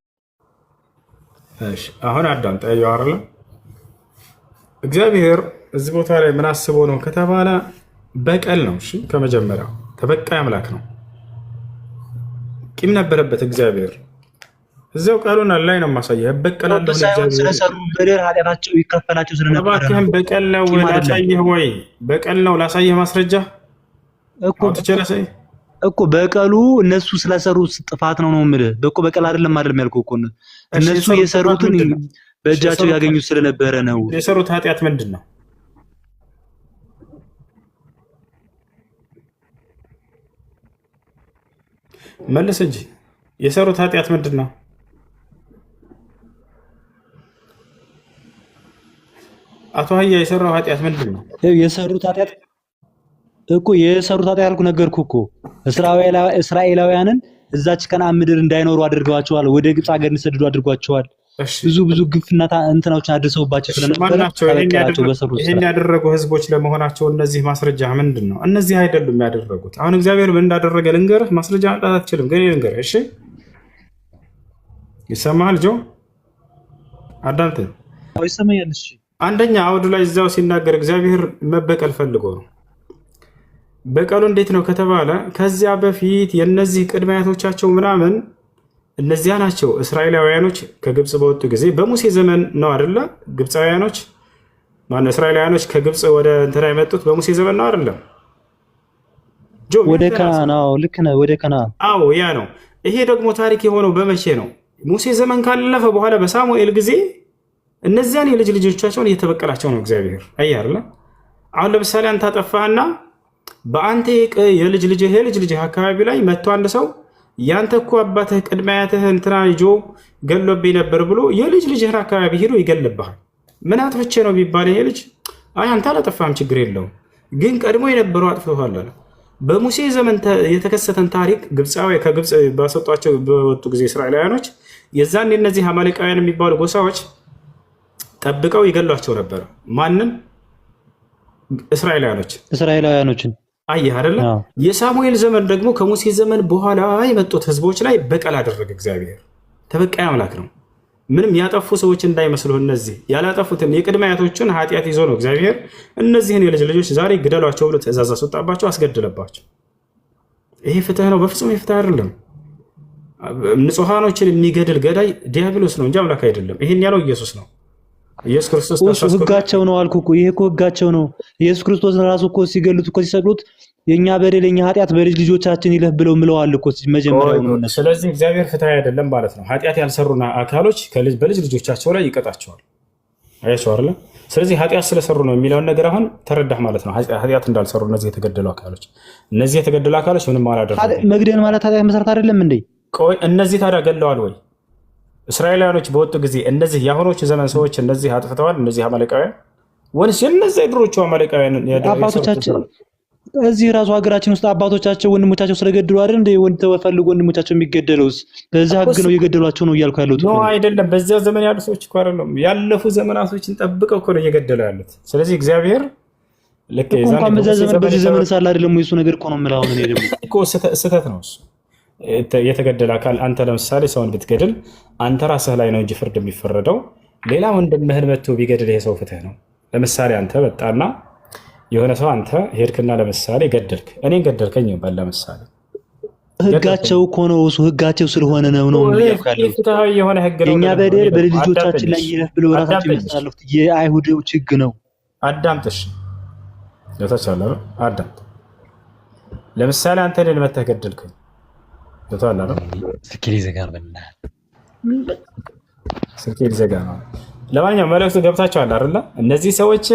እሺ አሁን አዳምጥ። አይዋርለ እግዚአብሔር እዚህ ቦታ ላይ ምን አስቦ ነው ከተባለ በቀል ነው። እሺ ከመጀመሪያው ተበቃይ አምላክ ነው። ቂም ነበረበት እግዚአብሔር። እዚያው ቃሉን ላይ ነው ማሳየህ። በቀላለሁ እግዚአብሔር ስለሰሩ በደር ኃጢአታቸው ይከፈላቸው ስለነበረ እባክህን በቀል ነው ላሳየህ ወይ? በቀል ነው ላሳየህ ማስረጃ እኮ በቀሉ እነሱ ስለሰሩ ጥፋት ነው የምልህ። በቀል አይደለም ያልኩህ እኮ እነሱ የሰሩትን በእጃቸው ያገኙት ስለነበረ ነው። የሰሩት ኃጢአት ምንድን ነው? መልስ እንጂ የሰሩት ኃጢአት ምንድን ነው? አቶ ሀያ የሰራው ኃጢአት ምንድን ነው? የሰሩት ኃጢአት እኮ ያልኩህ ነገርኩህ እኮ እስራኤላውያንን እዛች ከነዓን ምድር እንዳይኖሩ አድርገዋቸዋል። ወደ ግብጽ ሀገር እንዲሰደዱ አድርጓቸዋል። ብዙ ግፍና እንትናዎችን አድርሰውባቸው ስለነበረ ይሄን ያደረጉ ህዝቦች ለመሆናቸው እነዚህ ማስረጃ ምንድን ነው? እነዚህ አይደሉም ያደረጉት። አሁን እግዚአብሔር ምን እንዳደረገ ልንገርህ። ማስረጃ ማምጣት አትችልም፣ ግን ልንገርህ። እሺ ይሰማሃል? ጆ አዳምጠኝ። ይሰማኛል። እሺ አንደኛ አውዱ ላይ እዛው ሲናገር እግዚአብሔር መበቀል ፈልጎ ነው። በቀሉ እንዴት ነው ከተባለ ከዚያ በፊት የነዚህ ቅድመ አያቶቻቸው ምናምን እነዚያ ናቸው። እስራኤላውያኖች ከግብጽ በወጡ ጊዜ በሙሴ ዘመን ነው አይደለ? ግብፃውያኖች ማነው እስራኤላውያኖች ከግብጽ ወደ እንትና የመጡት በሙሴ ዘመን ነው አይደለም? ወደ ከነዓን። አዎ ልክ ነህ፣ ወደ ከነዓን። አዎ ያ ነው። ይሄ ደግሞ ታሪክ የሆነው በመቼ ነው? ሙሴ ዘመን ካለፈ በኋላ በሳሙኤል ጊዜ እነዚያን የልጅ ልጆቻቸውን እየተበቀላቸው ነው እግዚአብሔር። አይ አይደለ? አሁን ለምሳሌ አንተ አጠፋህና በአንተ የልጅ ልጅህ አካባቢ ላይ መጥቶ አንድ ሰው ያንተ እኮ አባትህ ቅድመ አያትህ እንትና ይጆ ገሎብኝ ነበር ብሎ የልጅ ልጅህን አካባቢ ሄዶ ይገልብሃል። ምን አጥፍቼ ነው ቢባል ይሄ ልጅ አይ አንተ አላጠፋህም ችግር የለውም ግን ቀድሞ የነበረው አጥፍቷል አለ። በሙሴ ዘመን የተከሰተን ታሪክ ከግብፅ ባሰጧቸው በወጡ ጊዜ እስራኤላውያኖች የዛን እነዚህ አማሌቃውያን የሚባሉ ጎሳዎች ጠብቀው ይገሏቸው ነበር። ማንን? እስራኤላውያኖችን። አየህ አይደለ? የሳሙኤል ዘመን ደግሞ ከሙሴ ዘመን በኋላ የመጡት ህዝቦች ላይ በቀል አደረገ እግዚአብሔር። ተበቃይ አምላክ ነው። ምንም ያጠፉ ሰዎች እንዳይመስሉ እነዚህ ያላጠፉትን የቅድመ አያቶችን ኃጢአት ይዞ ነው እግዚአብሔር እነዚህን የልጅ ልጆች ዛሬ ግደሏቸው ብሎ ትእዛዝ አስወጣባቸው፣ አስገድለባቸው። ይሄ ፍትህ ነው? በፍጹም ፍትህ አይደለም። ንጹሐኖችን የሚገድል ገዳይ ዲያብሎስ ነው እንጂ አምላክ አይደለም። ይሄን ያለው ኢየሱስ ነው። ኢየሱስ ክርስቶስ ህጋቸው ነው አልኩህ እኮ። ይሄ እኮ ህጋቸው ነው። ኢየሱስ ክርስቶስ ራሱ እኮ ሲገሉት እኮ ሲሰቅሉት የኛ በደል የኛ ኃጢአት በልጅ ልጆቻችን ይለፍ ብለው ምለዋል እኮ መጀመሪያው ነው። ስለዚህ እግዚአብሔር ፍትሃ አይደለም ማለት ነው። ኃጢአት ያልሰሩና አካሎች በልጅ ልጆቻቸው ላይ ይቀጣቸዋል። አያቸው አይደለ? ስለዚህ ኃጢአት ስለሰሩ ነው የሚለውን ነገር አሁን ተረዳህ ማለት ነው። ኃጢአት እንዳልሰሩ እነዚህ የተገደሉ አካሎች ምንም አላደረጉም። መግደል ማለት ኃጢአት መሰረት አይደለም እንዴ? ቆይ እነዚህ ታዲያ ገለዋል ወይ? እስራኤላውያኖች በወጡ ጊዜ እነዚህ የአሁኖቹ ዘመን ሰዎች እነዚህ አጥፍተዋል? እነዚህ አማሌቃውያን ወንስ የነዚህ የድሮቹ አማሌቃውያን አባቶቻችን እዚህ ራሱ ሀገራችን ውስጥ አባቶቻቸው ወንድሞቻቸው ስለገደሉ አይደል እንደ ተፈልጎ ወንድሞቻቸው የሚገደሉስ? በዛ ህግ ነው እየገደሏቸው ነው እያልኩ ያሉት ነው አይደለም። በዚያ ዘመን ያሉ ሰዎች እኮ አይደለም ያለፉ ዘመናቶችን ጠብቀው እኮ ነው እየገደሉ ያሉት። ስለዚህ እግዚአብሔር ልክ እንኳን በዚህ ዘመን ሳለ አይደለም እሱ ነገር እኮ ነው የምልህ። አሁን እኔ ደግሞ እኮ ስህተት ነው እሱ። የተገደለ አካል አንተ ለምሳሌ ሰውን ብትገድል አንተ ራስህ ላይ ነው እንጂ ፍርድ የሚፈረደው። ሌላ ወንድምህን መጥቶ ቢገድል ይሄ ሰው ፍትህ ነው። ለምሳሌ አንተ መጣና የሆነ ሰው አንተ ሄድክና ለምሳሌ ገደልክ፣ እኔን ገደልከኝ ይባል ለምሳሌ ህጋቸው እኮ ነው እሱ ህጋቸው ስለሆነ ነው ያልካለው። ፍትሃዊ የሆነ ህግ ነው። የኛ በደል በልጆቻችን ላይ ይለፍ ብለው ራሳቸው የሚያስተላልፉት የአይሁዶች ህግ ነው። አዳምጥሽ ለተቻለ አዳምጥ። ለምሳሌ አንተ ነን መተገደልከኝ ለተዋላ ነው ስልኬ ሊዘጋር በእናትህ ስልኬ ሊዘጋ ነው። ለማንኛውም መልእክቱ ገብታችኋል አይደል? እነዚህ ሰዎች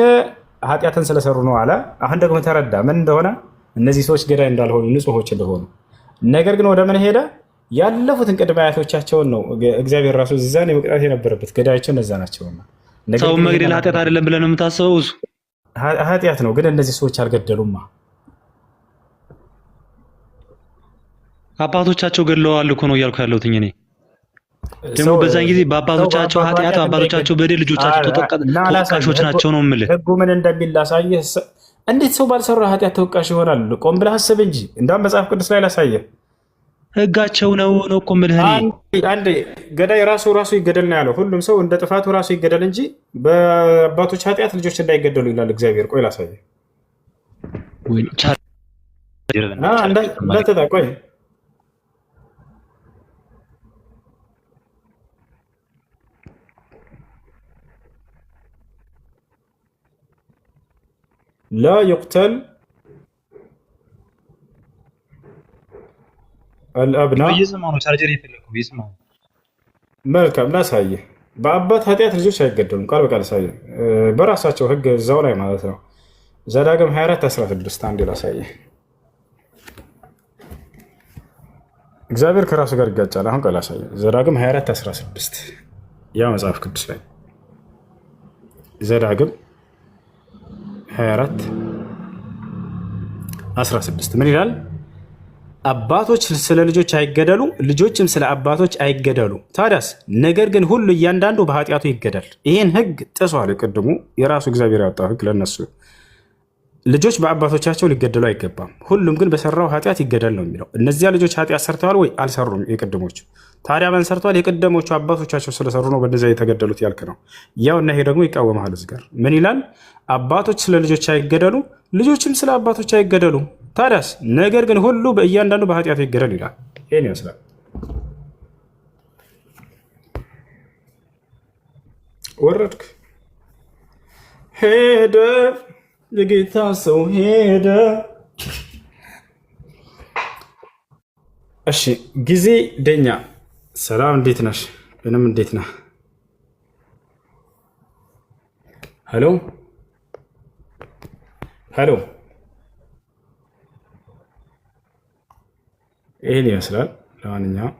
ኃጢአትን ስለሰሩ ነው አለ። አሁን ደግሞ ተረዳ ምን እንደሆነ፣ እነዚህ ሰዎች ገዳይ እንዳልሆኑ ንጹሖች እንደሆኑ። ነገር ግን ወደ ምን ሄደ? ያለፉትን ቅድመ አያቶቻቸውን ነው እግዚአብሔር ራሱ እዛን መቅጣት የነበረበት። ገዳዮቸው እነዛ ናቸውና ሰው መግደል ኃጢአት አይደለም ብለን ነው የምታስበው? እሱ ኃጢአት ነው፣ ግን እነዚህ ሰዎች አልገደሉማ። አባቶቻቸው ገድለዋል እኮ ነው እያልኩ ያለሁት እኔ። ደግሞ በዛን ጊዜ በአባቶቻቸው ኃጢአት በአባቶቻቸው በደል ልጆቻቸው ተወቃሾች ናቸው ነው የምልህ። ህጉ ምን እንደሚል ላሳየህ። እንዴት ሰው ባልሰራ ኃጢአት ተወቃሽ ይሆናል? ቆም ብለህ አስብ እንጂ። እንዳውም መጽሐፍ ቅዱስ ላይ ላሳየህ። ህጋቸው ነው እኮ የምልህ እኔ። አንዴ ገዳይ ራሱ ይገደል ነው ያለው። ሁሉም ሰው እንደ ጥፋቱ ራሱ ይገደል እንጂ በአባቶች ኃጢአት ልጆች እንዳይገደሉ ይላል እግዚአብሔር። ቆይ ላሳየህ። ቆይ ላ ዩቅተል አልአብና። መልካም ላሳየህ። በአባት ኃጢአት ልጆች አይገደሉም። ቃል በቃል ላሳየህ፣ በራሳቸው ህግ እዛው ላይ ማለት ነው። ዘዳግም 24:16 አንዴ ላሳየህ። እግዚአብሔር ከራሱ ጋር ይጋጫል። አሁን ቃል ላሳየህ። ዘዳግም 24:16 ያ መጽሐፍ ቅዱስ ላይ ዘዳግም 24:16 ምን ይላል? አባቶች ስለ ልጆች አይገደሉ፣ ልጆችም ስለ አባቶች አይገደሉ። ታዲያስ ነገር ግን ሁሉ እያንዳንዱ በኃጢአቱ ይገደል። ይህን ህግ ጥሷል። ቅድሙ የራሱ እግዚአብሔር ያወጣው ህግ ለነሱ ልጆች በአባቶቻቸው ሊገደሉ አይገባም፣ ሁሉም ግን በሰራው ኃጢአት ይገደል ነው የሚለው። እነዚያ ልጆች ኃጢአት ሰርተዋል ወይ? አልሰሩም የቅድሞቹ። ታዲያ ምን ሰርተዋል? የቅድሞቹ አባቶቻቸው ስለሰሩ ነው በእነዚያ የተገደሉት ያልክ ነው። ያው እና ይሄ ደግሞ ይቃወማል። እዚህ ጋር ምን ይላል? አባቶች ስለ ልጆች አይገደሉ፣ ልጆችም ስለ አባቶች አይገደሉ። ታዲያስ ነገር ግን ሁሉ በእያንዳንዱ በኃጢአቱ ይገደል ይላል። ይህን ይመስላል። ወረድክ፣ ሄደ፣ የጌታ ሰው ሄደ። እሺ ጊዜ ደኛ ሰላም፣ እንዴት ነሽ? ምንም እንዴት ነህ? ሄሎ ሄሎ። ይህን ይመስላል። ለማንኛውም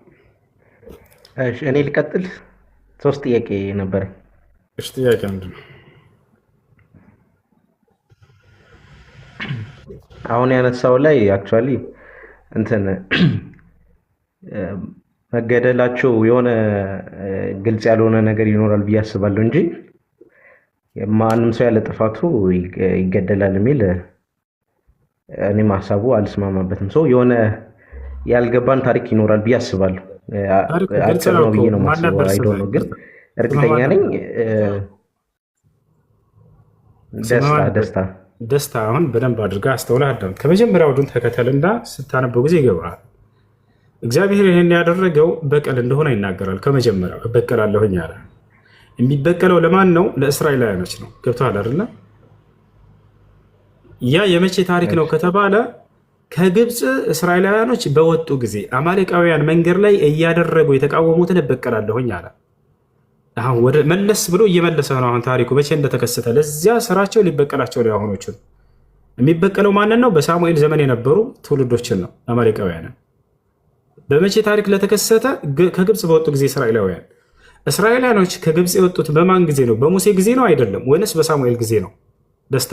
እኔ ልቀጥል። 3 ጥያቄ ነበረ። እሺ ጥያቄ አንድ ነው። አሁን ያነሳው ላይ አክቹአሊ እንትን መገደላቸው የሆነ ግልጽ ያልሆነ ነገር ይኖራል ብዬ አስባለሁ እንጂ ማንም ሰው ያለ ጥፋቱ ይገደላል የሚል እኔም ሀሳቡ አልስማማበትም። ሰው የሆነ ያልገባን ታሪክ ይኖራል ብዬ አስባለሁ። አጭር ነው ብዬ ነው የማስበው። አይዶን ነው ግን እርግጠኛ ነኝ ደስታ አሁን በደንብ አድርጋ አስተውላ አዳም ከመጀመሪያው ዱን ተከተልና ስታነበው ጊዜ ይገባል። እግዚአብሔር ይህን ያደረገው በቀል እንደሆነ ይናገራል። ከመጀመሪያው እበቀላለሁኝ አለ። የሚበቀለው ለማን ነው? ለእስራኤላውያኖች ነው። ገብቶሃል አይደለ? ያ የመቼ ታሪክ ነው ከተባለ ከግብፅ እስራኤላውያኖች በወጡ ጊዜ አማሌቃውያን መንገድ ላይ እያደረጉ የተቃወሙትን እበቀላለሁኝ አለ። አሁን ወደ መለስ ብሎ እየመለሰ ነው። አሁን ታሪኩ መቼ እንደተከሰተ ለዚያ ስራቸው ሊበቀላቸው ለአሁኖቹን የሚበቀለው ማንን ነው? በሳሙኤል ዘመን የነበሩ ትውልዶችን ነው፣ አማሌቃውያንን። በመቼ ታሪክ ለተከሰተ ከግብፅ በወጡ ጊዜ እስራኤላውያኖች ከግብፅ የወጡት በማን ጊዜ ነው? በሙሴ ጊዜ ነው አይደለም? ወይንስ በሳሙኤል ጊዜ ነው? ደስታ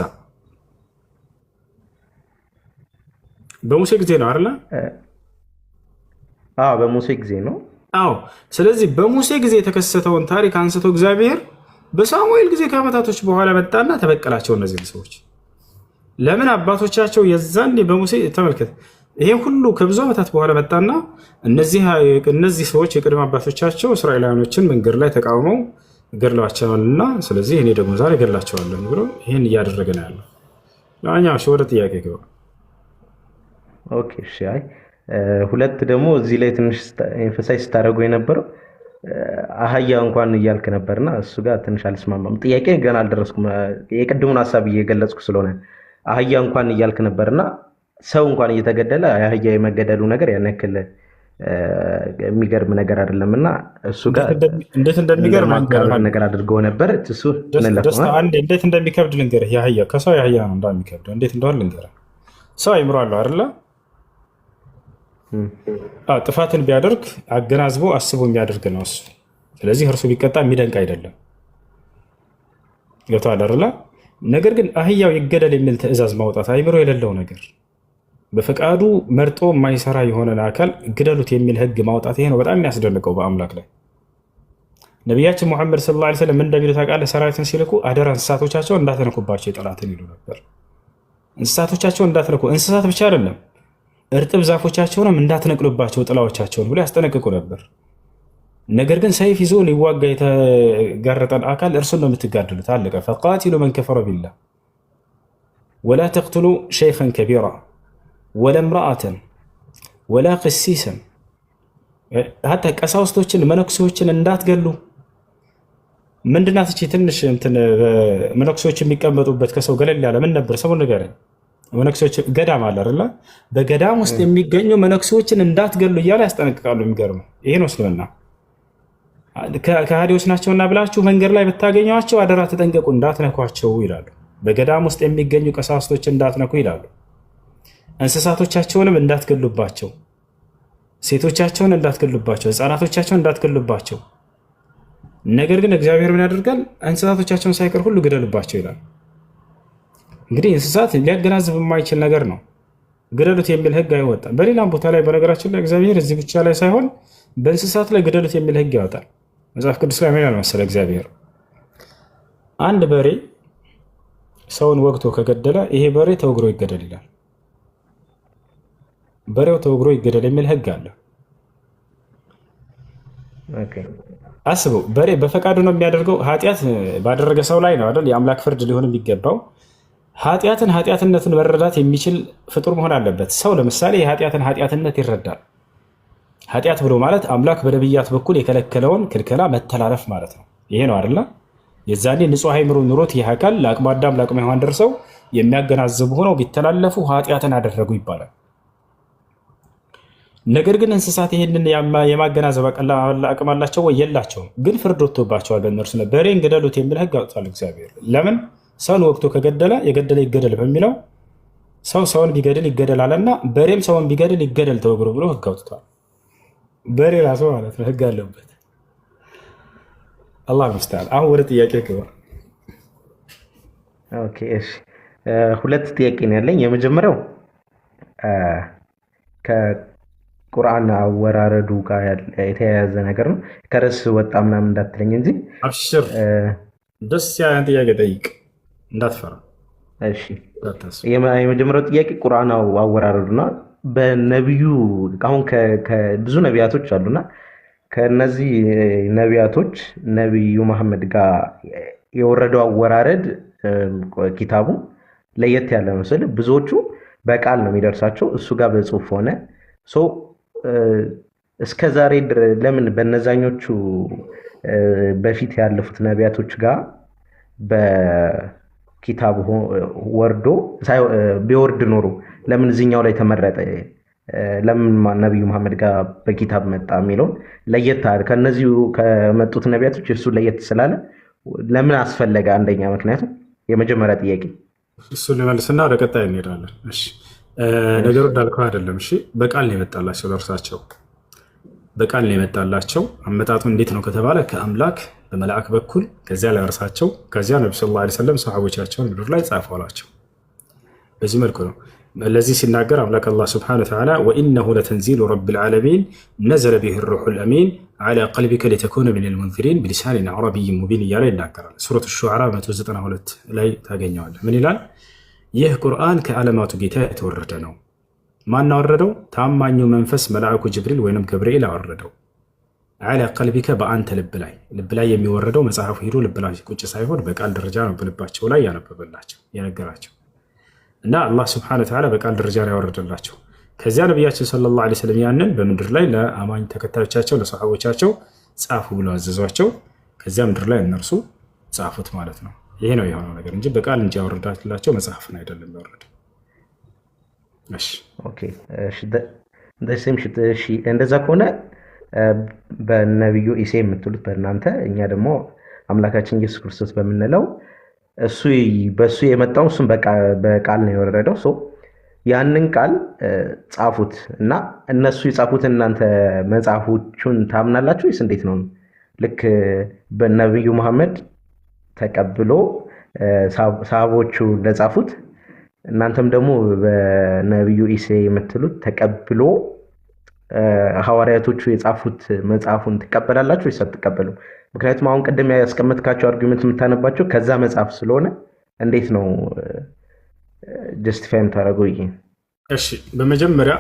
በሙሴ ጊዜ ነው አይደለ? አዎ በሙሴ ጊዜ ነው። አዎ። ስለዚህ በሙሴ ጊዜ የተከሰተውን ታሪክ አንስቶ እግዚአብሔር በሳሙኤል ጊዜ ከዓመታቶች በኋላ መጣና ተበቀላቸው እነዚህ ሰዎች። ለምን? አባቶቻቸው የዛኔ በሙሴ ተመልከት፣ ይሄ ሁሉ ከብዙ ዓመታት በኋላ መጣና እነዚህ ሰዎች የቅድመ አባቶቻቸው እስራኤላውያኖችን መንገድ ላይ ተቃውመው ገድለዋቸዋልና ስለዚህ እኔ ደግሞ ዛሬ ገድላቸዋለሁ ብሎ ይህን እያደረገ ነው ያለው። ለማንኛውም ወደ ጥያቄ ገባ። ኦኬ እሺ። አይ ሁለት ደግሞ እዚህ ላይ ትንሽ ኤምፈሳይዝ ስታደርጉ የነበረው አህያ እንኳን እያልክ ነበርና እሱ ጋር ትንሽ አልስማማም። ጥያቄ ገና አልደረስኩም። የቅድሙን ሀሳብ እየገለጽኩ ስለሆነ አህያ እንኳን እያልክ ነበርና ሰው እንኳን እየተገደለ አህያ የመገደሉ ነገር ያን ያክል የሚገርም ነገር አይደለምና እሱ ጋር እንዴት እንደሚገርም ነገር አድርገው ነበር። እሱ እንዴት እንደሚከብድ ልንገርህ። የአህያ ከሰው የአህያ ነው እንደሚከብድ እንዴት እንደሆነ ልንገርህ። ሰው አይምሮ አለው አይደለ? ጥፋትን ቢያደርግ አገናዝቦ አስቦ የሚያደርግ ነው እሱ። ስለዚህ እርሱ ቢቀጣ የሚደንቅ አይደለም። ገብቶሃል አይደለ? ነገር ግን አህያው ይገደል የሚል ትዕዛዝ ማውጣት አይምሮ የሌለው ነገር፣ በፈቃዱ መርጦ የማይሰራ የሆነን አካል ግደሉት የሚል ህግ ማውጣት፣ ይሄ ነው በጣም የሚያስደንቀው በአምላክ ላይ። ነቢያችን ሙሐመድ ሰለላሁ ዐለይሂ ወሰለም እንደሚሉ ታውቃለህ? ሰራዊትን ሲልኩ አደራ እንስሳቶቻቸውን እንዳትነኩባቸው የጠላትን ይሉ ነበር። እንስሳቶቻቸውን እንዳትነኩ፣ እንስሳት ብቻ አይደለም እርጥብ ዛፎቻቸውንም እንዳትነቅሉባቸው ጥላዎቻቸውን ብሎ ያስጠነቅቁ ነበር። ነገር ግን ሰይፍ ይዞ ሊዋጋ የተጋረጠን አካል እርሱን ነው የምትጋደሉት። አለቀ። ፈቃቲሉ መን ከፈረ ቢላህ ወላ ተቅትሉ ሸይኸን ከቢራ ወላ እምረአተን ወላ ቅሲሰን። ሀታ ቀሳውስቶችን መነኩሴዎችን እንዳትገሉ። ምንድናት እቺ ትንሽ መነኩሴዎች የሚቀመጡበት ከሰው ገለል ያለ ምን ነበር ሰሙ ነገር? መነኩሴዎች ገዳም አለ አይደል? በገዳም ውስጥ የሚገኙ መነኩሴዎችን እንዳትገሉ እያለ ያስጠነቅቃሉ። የሚገርመው ይሄ ነው እስልምና። ከሃዲዎች ናቸውና ብላችሁ መንገድ ላይ ብታገኟቸው አደራ ተጠንቀቁ፣ እንዳትነኳቸው ይላሉ። በገዳም ውስጥ የሚገኙ ቀሳውስቶችን እንዳትነኩ ይላሉ። እንስሳቶቻቸውንም እንዳትገሉባቸው፣ ሴቶቻቸውን እንዳትገሉባቸው፣ ህፃናቶቻቸውን እንዳትገሉባቸው። ነገር ግን እግዚአብሔር ምን ያደርጋል? እንስሳቶቻቸውን ሳይቀር ሁሉ ግደሉባቸው ይላል። እንግዲህ እንስሳት ሊያገናዝብ የማይችል ነገር ነው። ግደሉት የሚል ህግ አይወጣም። በሌላም ቦታ ላይ በነገራችን ላይ እግዚአብሔር እዚህ ብቻ ላይ ሳይሆን በእንስሳት ላይ ግደሉት የሚል ህግ ያወጣል። መጽሐፍ ቅዱስ ላይ ምን ያለ መሰለህ? እግዚአብሔር አንድ በሬ ሰውን ወግቶ ከገደለ ይሄ በሬ ተወግሮ ይገደል ይላል። በሬው ተወግሮ ይገደል የሚል ህግ አለ። አስበው፣ በሬ በፈቃዱ ነው የሚያደርገው። ኃጢአት ባደረገ ሰው ላይ ነው አይደል የአምላክ ፍርድ ሊሆን የሚገባው። ኃጢአትነትን መረዳት የሚችል ፍጡር መሆን አለበት። ሰው ለምሳሌ የኃጢአትን ኃጢአትነት ይረዳል። ኃጢአት ብሎ ማለት አምላክ በነቢያት በኩል የከለከለውን ክልከላ መተላለፍ ማለት ነው። ይሄ ነው አይደለ? የዛኔ ንጹህ አእምሮ ኑሮት ይህ አካል ለአቅመ አዳም ለአቅመ ሔዋን ደርሰው የሚያገናዝቡ ሆነው ቢተላለፉ ኃጢአትን አደረጉ ይባላል። ነገር ግን እንስሳት ይሄንን የማገናዘብ አቅም አላቸው ወይ? የላቸውም። ግን ፍርድ ወጥቶባቸዋል በእነርሱ ነው። በሬን ግደሉት የሚል ህግ አውጥቷል እግዚአብሔር። ለምን? ሰውን ወቅቶ ከገደለ የገደለ ይገደል በሚለው ሰው ሰውን ቢገድል ይገደል አለና በሬም ሰውን ቢገድል ይገደል ተወግሮ ብሎ ህግ አውጥቷል። በሬ ራሱ ማለት ነው ህግ አለበት። አላህ ይመስታል። አሁን ወደ ጥያቄ ግባ። ኦኬ እሺ፣ ሁለት ጥያቄ ነው ያለኝ። የመጀመሪያው ከቁርአን አወራረዱ ጋር የተያያዘ ነገር ነው። ከርዕስ ወጣ ምናምን እንዳትለኝ እንጂ አብሽር፣ ደስ ያለን ጥያቄ ጠይቅ እንዳትፈራ። እሺ፣ የመጀመሪያው ጥያቄ ቁርአን አወራረዱና በነቢዩ አሁን ብዙ ነቢያቶች አሉና ከነዚህ ነቢያቶች ነቢዩ መሐመድ ጋር የወረደው አወራረድ ኪታቡ ለየት ያለ ነው ስል ብዙዎቹ በቃል ነው የሚደርሳቸው፣ እሱ ጋር በጽሁፍ ሆነ። እስከ ዛሬ ለምን በነዛኞቹ በፊት ያለፉት ነቢያቶች ጋር በኪታቡ ወርዶ ቢወርድ ኖሮ ለምን እዚህኛው ላይ ተመረጠ? ለምን ነቢዩ መሐመድ ጋር በኪታብ መጣ የሚለውን ለየት አለ። ከነዚሁ ከመጡት ነቢያቶች እሱ ለየት ስላለ ለምን አስፈለገ? አንደኛ ምክንያቱም የመጀመሪያ ጥያቄ እሱን ልመልስና ወደ ቀጣይ እንሄዳለን። እሺ፣ ነገሩ እንዳልከው አይደለም። እሺ፣ በቃል ነው የመጣላቸው ለእርሳቸው በቃል ነው የመጣላቸው። አመጣጡ እንዴት ነው ከተባለ ከአምላክ በመልአክ በኩል ከዚያ ለእርሳቸው ከዚያ ነቢ ሰለላሁ ዐለይሂ ወሰለም ሰሃቦቻቸውን ምድር ላይ ጻፉ አሏቸው። በዚህ መልኩ ነው። ለዚህ ሲናገር አምላክ አላህ ሱብሓነሁ ወተዓላ ወኢነሁ ለተንዚሉ ረቢል ዓለሚን ነዘለ ቢሂ ሩሑል አሚን ዐላ ቀልቢከ ሊተኩነ ሚነል ሙንዚሪን ቢሊሳኒን ዐረቢይን ሙቢን እያለ ይናገራል። ሱረቱ ሹዓራ 192 ላይ ታገኘዋለህ። ምን ይላል? ይህ ቁርአን ከዓለማቱ ጌታ የተወረደ ነው። ማን አወረደው? ታማኙ መንፈስ መልአኩ ጅብሪል ወይንም ገብርኤል አወረደው። ዐላ ቀልቢከ በአንተ ልብ ላይ የሚወረደው መጽሐፉ ሄዶ ልብ ላይ ቁጭ ሳይሆን በቃል ደረጃ ነው በልባቸው ላይ ያነበበላቸው የነገራቸው እና አላህ ስብሐነሁ ወተዓላ በቃል ደረጃ ነው ያወረደላቸው። ከዚያ ነቢያችን ሰለላሁ ዐለይሂ ወሰለም ያንን በምድር ላይ ለአማኝ ተከታዮቻቸው ለሰሓቦቻቸው ጻፉ ብለው አዘዟቸው። ከዚያ ምድር ላይ እነርሱ ጻፉት ማለት ነው። ይሄ ነው የሆነው ነገር እንጂ በቃል እንጂ ያወረዳላቸው መጽሐፍን አይደለም ያወረደ። እንደዛ ከሆነ በነቢዩ ኢሳ የምትሉት በእናንተ፣ እኛ ደግሞ አምላካችን ኢየሱስ ክርስቶስ በምንለው በእሱ የመጣው እሱም በቃል ነው የወረደው። ያንን ቃል ጻፉት እና እነሱ የጻፉት እናንተ መጽሐፎቹን ታምናላችሁ ወይስ እንዴት ነው? ልክ በነቢዩ መሐመድ ተቀብሎ ሰሃቦቹ እንደጻፉት እናንተም ደግሞ በነቢዩ ኢሳ የምትሉት ተቀብሎ ሐዋርያቶቹ የጻፉት መጽሐፉን ትቀበላላችሁ ወይስ አትቀበሉም? ምክንያቱም አሁን ቅድም ያስቀመጥካቸው አርጊመንት የምታነባቸው ከዛ መጽሐፍ ስለሆነ እንዴት ነው ጀስቲፋይ የምታደርገው? ይሄ እሺ፣ በመጀመሪያ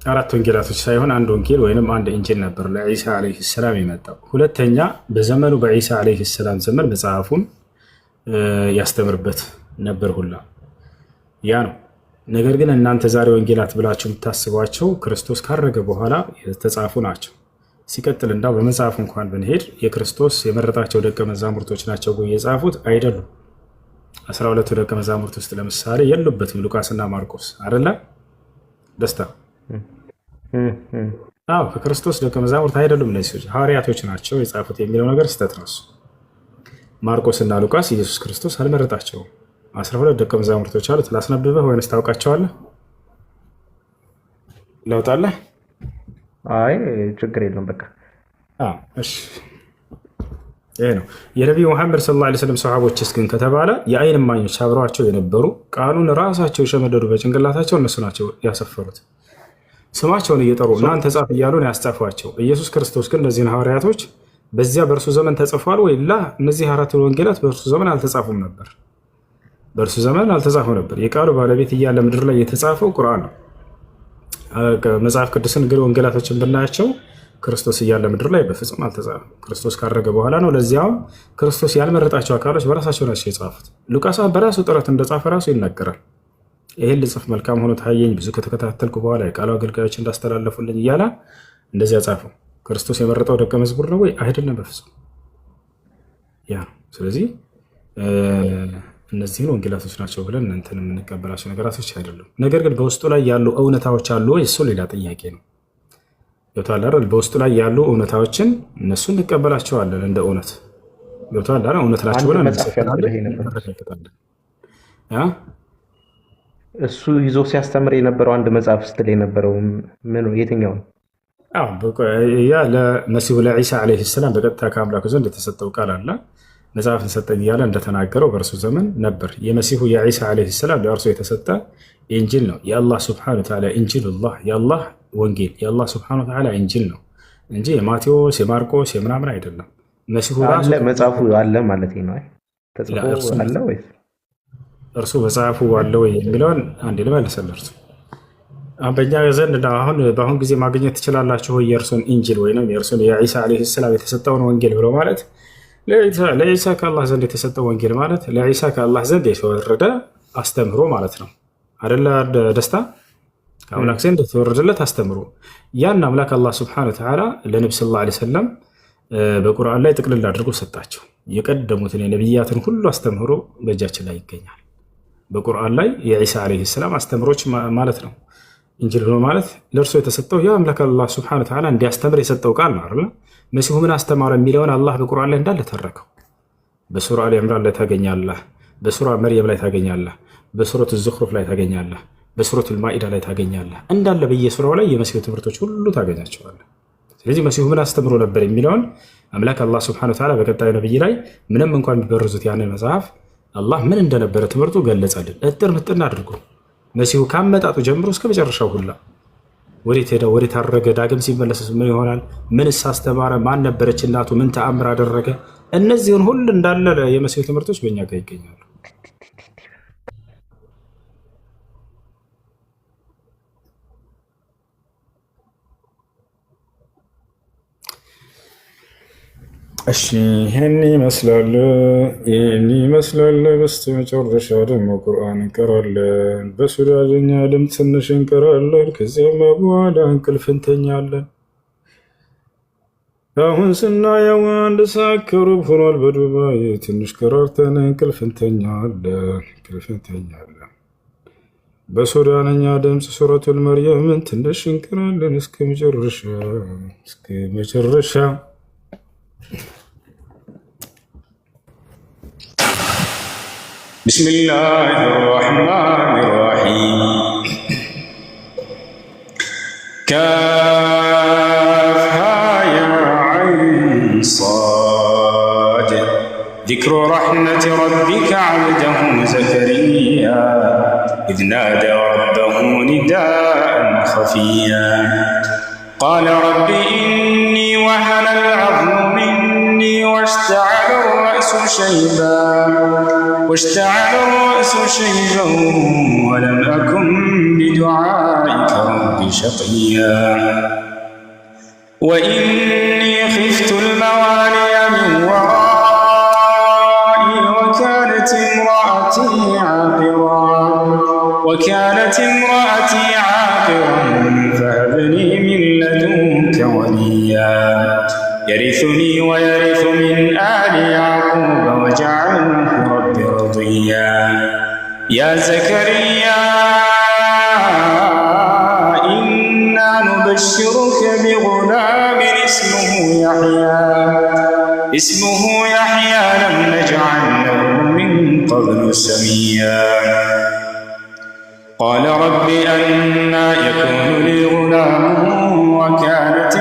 4 ወንጌላቶች ሳይሆን አንድ ወንጌል ወይንም አንድ ኢንጂል ነበር ለኢሳ ዓለይሂ ሰላም የመጣው። ሁለተኛ በዘመኑ በኢሳ ዓለይሂ ሰላም ዘመን መጽሐፉን ያስተምርበት ነበር ሁላ ያ ነው። ነገር ግን እናንተ ዛሬ ወንጌላት ብላችሁ የምታስቧቸው ክርስቶስ ካረገ በኋላ የተጻፉ ናቸው። ሲቀጥል እንዳው በመጽሐፉ እንኳን ብንሄድ የክርስቶስ የመረጣቸው ደቀ መዛሙርቶች ናቸው የጻፉት አይደሉም። 12 ደቀ መዛሙርት ውስጥ ለምሳሌ የሉበትም ሉቃስና ማርቆስ አይደለ? ደስታ ከክርስቶስ ደቀ መዛሙርት አይደሉም። እነዚህ ሰዎች ሐዋርያቶች ናቸው የጻፉት የሚለው ነገር ስህተት ነው። ማርቆስ እና ሉቃስ ኢየሱስ ክርስቶስ አልመረጣቸውም። 12 ደቀ መዛሙርቶች አሉት። ላስነብበህ ወይንስ ታውቃቸዋለህ? ለውጣለህ? አይ ችግር የለውም በቃ እሺ። ይሄ ነው የነቢዩ መሐመድ ሰለላሁ ዐለይሂ ወሰለም ሰሃቦችስ ግን ከተባለ የአይን እማኞች አብረዋቸው የነበሩ ቃሉን ራሳቸው የሸመደዱ በጭንቅላታቸው እነሱ ናቸው ያሰፈሩት። ስማቸውን እየጠሩ እናንተ ጻፍ እያሉ ነው ያስጻፏቸው። ኢየሱስ ክርስቶስ ግን እነዚህን ሐዋርያቶች በዚያ በእርሱ ዘመን ተጽፏል ወይ? እነዚህ 4 ወንጌላት በእርሱ ዘመን አልተጻፉም ነበር። በእርሱ ዘመን አልተጻፈው ነበር። የቃሉ ባለቤት እያለ ምድር ላይ የተጻፈው ቁርአን ነው። መጽሐፍ ቅዱስን ግን ወንጌላቶችን ብናያቸው ክርስቶስ እያለ ምድር ላይ በፍጹም አልተጻፈም። ክርስቶስ ካረገ በኋላ ነው። ለዚያውም ክርስቶስ ያልመረጣቸው አካሎች በራሳቸው ናቸው የጻፉት። ሉቃስ በራሱ ጥረት እንደጻፈ ራሱ ይናገራል። ይሄን ልጽፍ መልካም ሆኖ ታየኝ፣ ብዙ ከተከታተልኩ በኋላ የቃሉ አገልጋዮች እንዳስተላለፉልኝ እያለ እንደዚያ ጻፈው። ክርስቶስ የመረጠው ደቀ መዝሙር ነው ወይ? አይደለም፣ በፍጹም ያ ነው። ስለዚህ እነዚህን ወንጌላቶች ናቸው ብለን እንትን የምንቀበላቸው ነገራቶች አይደሉም። ነገር ግን በውስጡ ላይ ያሉ እውነታዎች አሉ ወይ? እሱ ሌላ ጥያቄ ነው። ገብቶሃል አይደል? በውስጡ ላይ ያሉ እውነታዎችን እነሱ እንቀበላቸዋለን እንደ እውነት። ገብቶሃል አይደል? እውነት ናቸው ብለን እንቀበላለን። እሱ ይዞ ሲያስተምር የነበረው አንድ መጽሐፍ ስትል የነበረው ምን የትኛው ነው? ያ ለመሲሁ ለዒሳ ዓለይሂ ሰላም በቀጥታ ከአምላኩ ዘንድ የተሰጠው ቃል አለ። መጽሐፍን ሰጠኝ እያለ እንደተናገረው በእርሱ ዘመን ነበር። የመሲሁ የዒሳ ዓለይሂ ሰላም ለእርሱ የተሰጠ ኢንጂል ነው። የአላህ ስብሐነሁ ወተዓላ ኢንጂሉላህ፣ የአላህ ወንጌል፣ የአላህ ስብሐነሁ ወተዓላ ኢንጂል ነው እንጂ የማቴዎስ የማርቆስ የምናምን አይደለም። መሲሁ ራሱ መጽሐፉ አለ ማለት ነው። ተጽፎ አለ ወይ? እርሱ መጽሐፉ አለ ወይ የሚለውን አንዴ ልመልሰልህ። በእኛ ዘንድ አሁን በአሁን ጊዜ ማግኘት ትችላላችሁ የእርሱን ኢንጂል ወይም የእርሱን የዒሳ ዓለይሂ ሰላም የተሰጠውን ወንጌል ብሎ ማለት ለዒሳ ከአላህ ዘንድ የተሰጠው ወንጌል ማለት ለዒሳ ከአላህ ዘንድ የተወረደ አስተምሮ ማለት ነው አይደለ? ደስታ ከአምላክ ዘንድ የተወረደለት አስተምሮ ያን አምላክ አላህ ስብሐነሁ ወተዓላ ለነብዩ ሰለላሁ ዐለይሂ ወሰለም በቁርአን ላይ ጥቅልል አድርጎ ሰጣቸው። የቀደሙትን የነቢያትን ሁሉ አስተምሮ በእጃችን ላይ ይገኛል። በቁርአን ላይ የዒሳ ዓለይሂ ሰላም አስተምሮች ማለት ነው። ኢንጂል ብሎ ማለት ለእርሱ የተሰጠው ያ አምላክ አላህ ስብሐነሁ ወተዓላ እንዲያስተምር የሰጠው ቃል ነው አይደል? መሲሁ ምን አስተማረ የሚለውን አላህ በቁርአን ላይ እንዳለ ተረከው። በሱራ አሊ ኢምራን ላይ ታገኛለህ፣ በሱራ መርየም ላይ ታገኛለህ፣ በሱረቱ ዙኽሩፍ ላይ ታገኛለህ፣ በሱረቱ ማኢዳ ላይ ታገኛለህ። እንዳለ በየሱራው ላይ የመሲሁ ትምህርቶች ሁሉ ታገኛቸዋለህ። ስለዚህ መሲሁ ምን አስተምሮ ነበር የሚለውን አምላክ አላህ ሱብሓነሁ ወተዓላ በቀጣዩ ነብይ ላይ ምንም እንኳን ቢበርዙት ያንን መጽሐፍ አላህ ምን እንደነበረ ትምህርቱ ገለጸልን። እጥር ምጥን አድርጎ መሲሁ ካመጣጡ ጀምሮ እስከ መጨረሻው ሁላ ወዴት ሄደ፣ ወዴት አረገ፣ ዳግም ሲመለስ ምን ይሆናል፣ ምንስ አስተማረ፣ ማን ነበረች እናቱ፣ ምን ተአምር አደረገ፣ እነዚህን ሁሉ እንዳለ የመሲሁ ትምህርቶች በእኛ ጋር ይገኛሉ። እሺ ይህን ይመስላል። በስተመጨረሻ ደግሞ ቁርአን እንቀራለን። በሱዳንኛ ድምፅ ትንሽ እንቀራለን። ከዚያም በኋላ እንቅልፍ እንተኛለን። አሁን ስናየው አንድ ሰዓት ከሩብ ሆኗል በዱባይ። ትንሽ ቀራርተን እንቅልፍ እንተኛለን። በሱዳንኛ ድምፅ ሱረቱል መርየምን ትንሽ እንቀራለን እስከ መጨረሻ بسم الله الرحمن الرحيم كافها يا عين صاد ذكر رحمة ربك عبده زكريا إذ نادى ربه نداء خفيا قال رب إني وهن العظم مني واشتعل الرأس شيبا ولم أكن بدعائك رب شقيا وإني خفت الموالي من ورائي وكانت امرأتي عاقرا فهب لي من لدنك وليا يرثني ويرث من آل يعقوب واجعله رب رضيا يا زكريا إنا نبشرك بغلام اسمه يحيى لم نجعل له من قبل سميا قال رب أنى يكون لي غلام وكانت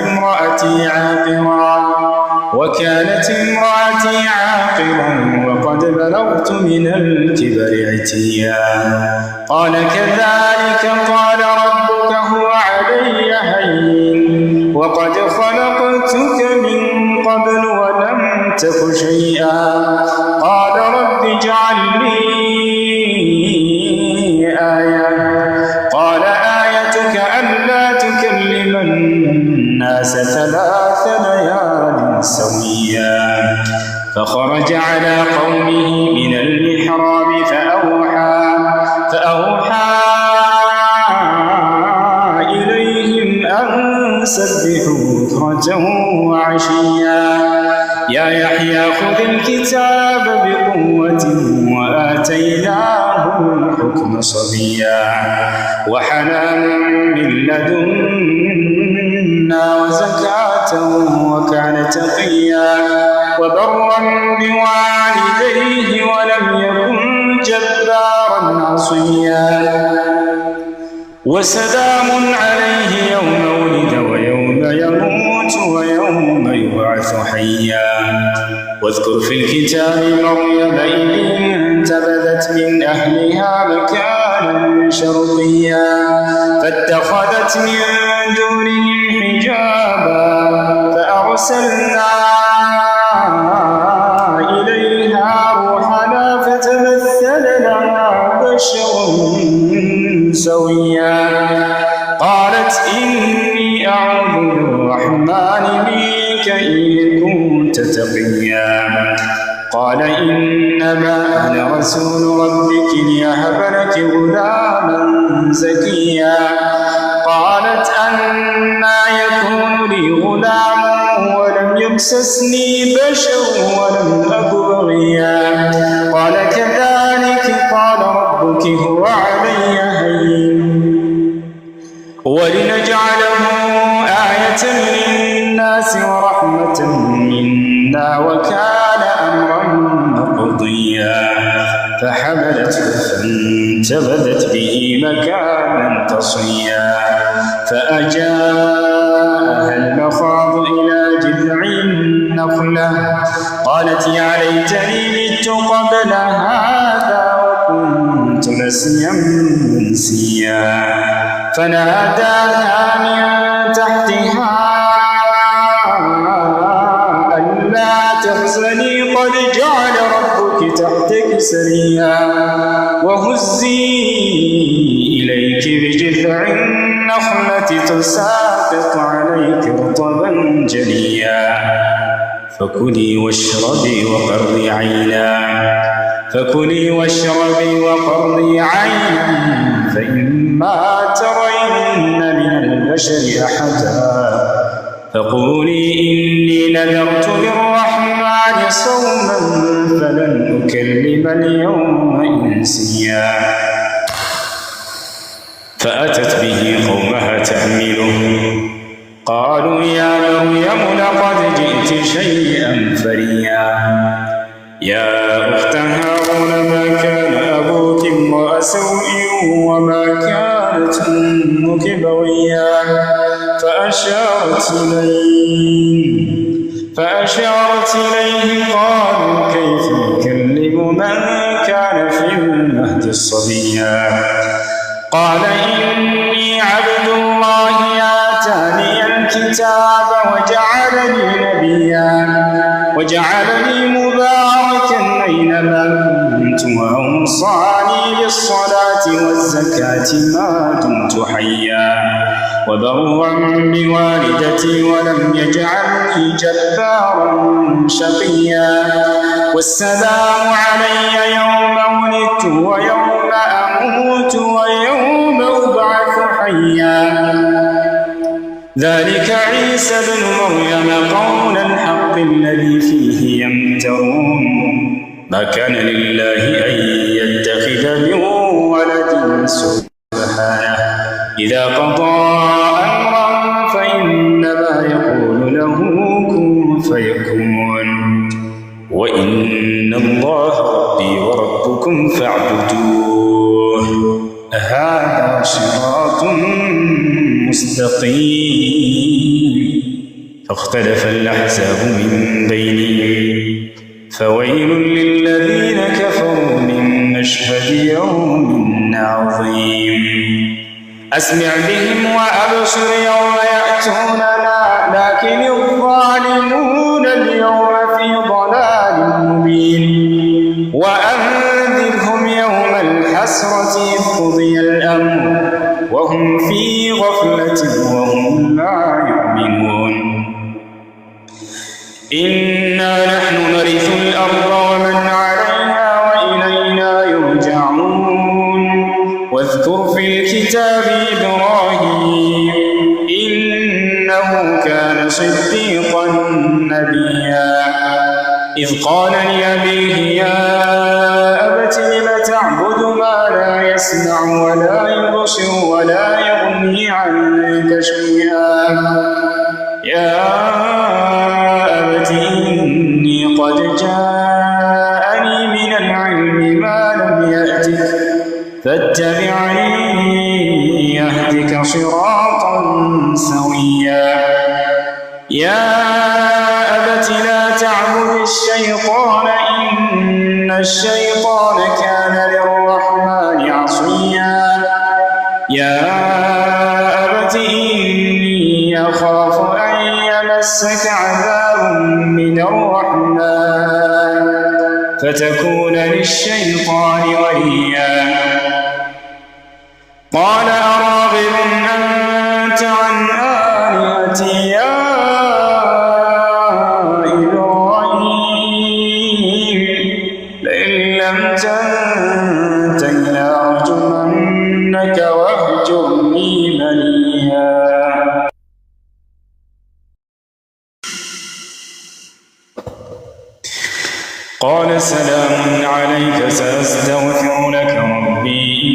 امرأتي عاقرا وقد بلغت من الكبر عتيا قال كذلك قال ربك هو علي هين وقد خلقتك من قبل ولم تك شيئا قال رب اجعل لي آية قال آيتك ألا تكلم الناس 3 ليال سويا فخرج على قومه من المحراب فأوحى إليهم أن سبحوا بكرة وعشيا يا يحيى خذ الكتاب بقوة وآتيناه الحكم صبيا وحنانا من لدنا وزكاة وكان تقيا وبرا بوالديه ولم يكن جبارا عصيا وسلام عليه يوم ولد ويوم يموت ويوم يبعث حيا واذكر في الكتاب مريم إذ انتبذت من أهلها مكانا شرقيا فاتخذت من دونهم حجابا فأرسلنا إليها روحنا فتمثل لها بشرا سويا قالت إني أعوذ بالرحمن منك إن كنت تقيا قال إنما أنا رسول ربك لأهب لك غلاما زكيا قالت أنى يكون لي غلام ولم يمسسني بشر ولم أك بغيا قال كذلك قال ربك هو علي هين ولنجعله آية للناس ورحمة منا وكان أمرا مقضيا فحملته فانتبذت به مكانا قصيا فأجاءها المخاض إلى جذع النخلة قالت يا ليتني مت قبل هذا وكنت نسيا منسيا فناداها من تحتها ألا تحزني قد جعل ربك تحتك سريا وهزي إليك بجذع النخلة تساقط عليك رطبا جنيا فكلي واشربي وقري عينا فإما ترين من البشر أحدا فقولي إني نذرت للرحمن صوما فلن أكلم اليوم إنسيا. فأتت به قومها تحمله قالوا يا مريم لقد جئت شيئا فريا يا أخت هارون ما كان أبوك امرأ سوء وما كانت أمك بغيا فأشارت إليه قالوا كيف نكلم من كان في المهد صبيا قال إني عبد الله آتاني الكتاب وجعلني مباركا أينما كنت وأوصاني بالصلاة والزكاة ما دمت حيا وبرا بوالدتي ولم يجعلني جبارا شقيا والسلام علي يوم ولدت ويوم أموت ويوم أبعث حيا ذلك عيسى بن مريم قول الحق الذي فيه يمترون ما كان لله أن يتخذ من ولد سبحانه إذا قضى أمرا فإنما يقول له كن فيكون وإن الله ربي وربكم فاعبدوه هذا صراط مستقيم فاختلف الأحزاب من بينهم فويل للذين كفروا من مشهد يوم عظيم أسمع بهم وأبصر يوم يأتوننا لكن الظالمون اليوم في ضلال مبين وأنذرهم يوم الحسرة إذ قضي الأمر وهم في غفلة وهم لا يؤمنون إنا نحن نرث الأرض ومن عليها وإلينا يرجعون واذكر في الكتاب إبراهيم إنه كان صديقا نبيا إذ قال لأبيه يا أبت لم تعبد ما لا يسمع ولا يبصر ولا يغني عنك شيئا يا أبت إني قد جاءني من العلم ما لم يأتك فاتبعني يهدك صراطا سويا يا أبت لا تعبد الشيطان إن الشيطان كان للرحمن عصيا يا أبت إني أخاف أن يمسك عذاب من الرحمن فتكون للشيطان وليا قال أراغب أنت عن آلهتي يا إبراهيم لئن لم تنته لأرجمنك واهجرني مليا قال سلام عليك سأستغفر لك ربي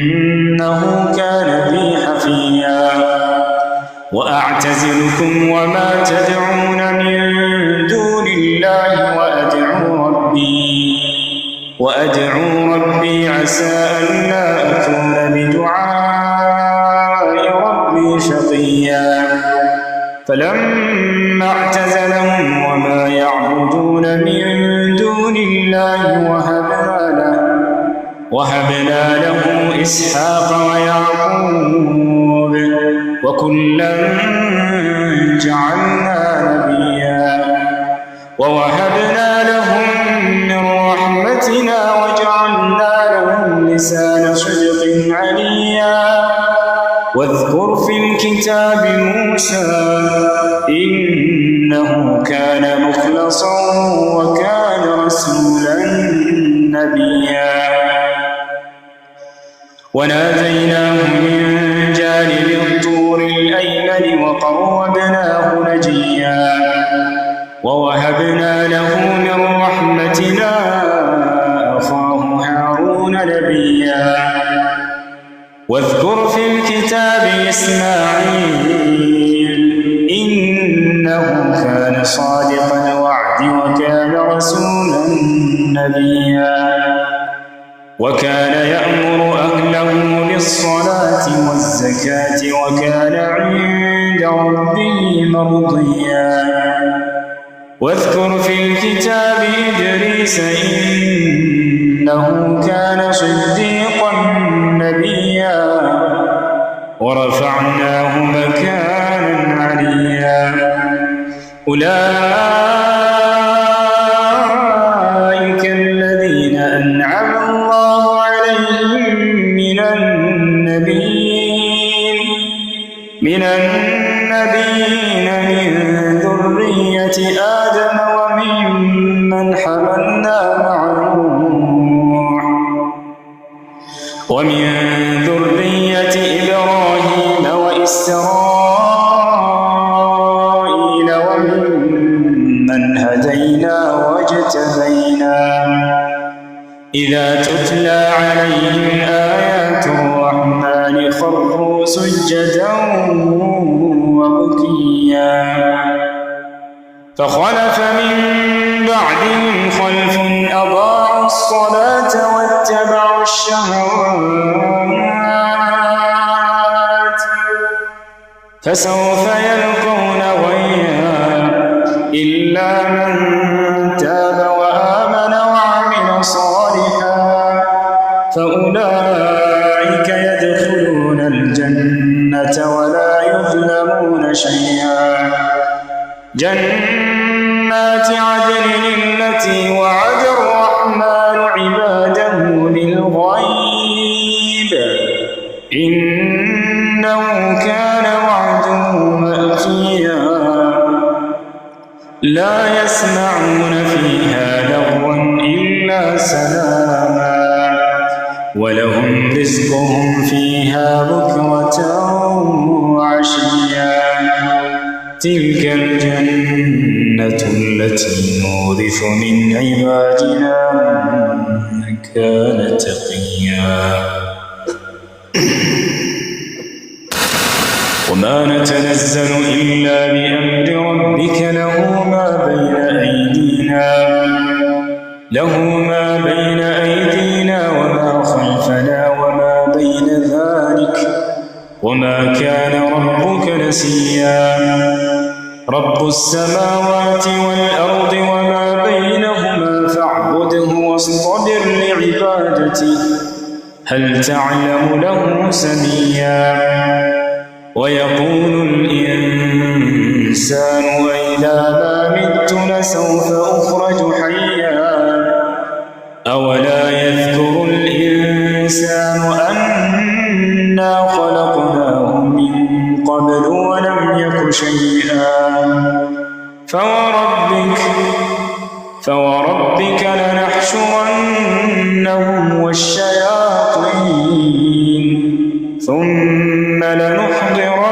إنه كان بي حفيا وأعتزلكم وما تدعون من دون الله وأدعو ربي عسى ألا أكون بدعاء ربي شقيا فلما اعتزلهم وما يعبدون من دون الله وهبنا له إسحاق ويعقوب وكلا جعلنا نبيا ووهبنا لهم من رحمتنا وجعلنا لهم لسان صدق عليا واذكر في الكتاب موسى إنه كان مخلصا وناديناه من جانب الطور الأيمن وقربناه نجيا ووهبنا له من رحمتنا أخاه هارون نبيا واذكر في الكتاب إسماعيل إنه كان صادق الوعد وكان رسولا نبيا وكان يأمر أهله بالصلاة والزكاة وكان عند ربه مرضيا واذكر في الكتاب إدريس إنه كان صديقا نبيا ورفعناه مكانا عليا أولئك الذين أنعم الله عليهم من النبيين من ذرية آدم وممن حملنا مع نوح ومن ذرية إبراهيم وإسرائيل وممن هدينا واجتبينا إذا تتلى عليهم آيات الرحمن خروا سجدا وبكيا فخلف من بعدهم خلف أضاعوا الصلاة واتبعوا الشهوات فسوف يلقون غيا إلا من تاب وآمن وعمل صالحا فأولئك يدخلون الجنة ولا يظلمون شيئا جنات عدن التي وعد الرحمن عباده بالغيب إنه كان وعده مأتيا لا يسمعون فيها لغوا إلا سلاما ولهم رزقهم فيها بكرة وعشيا تلك الجنة التي نورث من عبادنا من كان تقيا وما نتنزل إلا بأمر ربك له ما بين أيدينا وما خلفنا وما بين ذلك وما كان ربك نسيا رب السماوات والأرض وما بينهما فاعبده واصطبر لعبادته هل تعلم له سميا ويقول الإنسان أإذا ما مت لسوف أخرج حيا أولا يذكر الإنسان أنا خلقناه من قبل ولم يك شيئا فوربك لنحشرنهم والشياطين ثم لنحضرنهم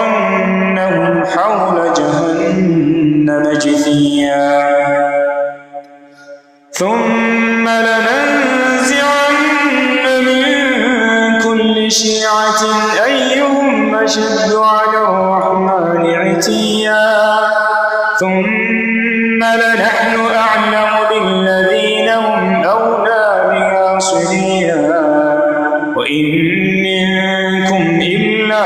حول جهنم جثيا ثم لننزعن من كل شيعة أيهم أشد على الرحمن عتيا ثم لنحن أعلم بالذين هم أولى بها صليا وإن منكم إلا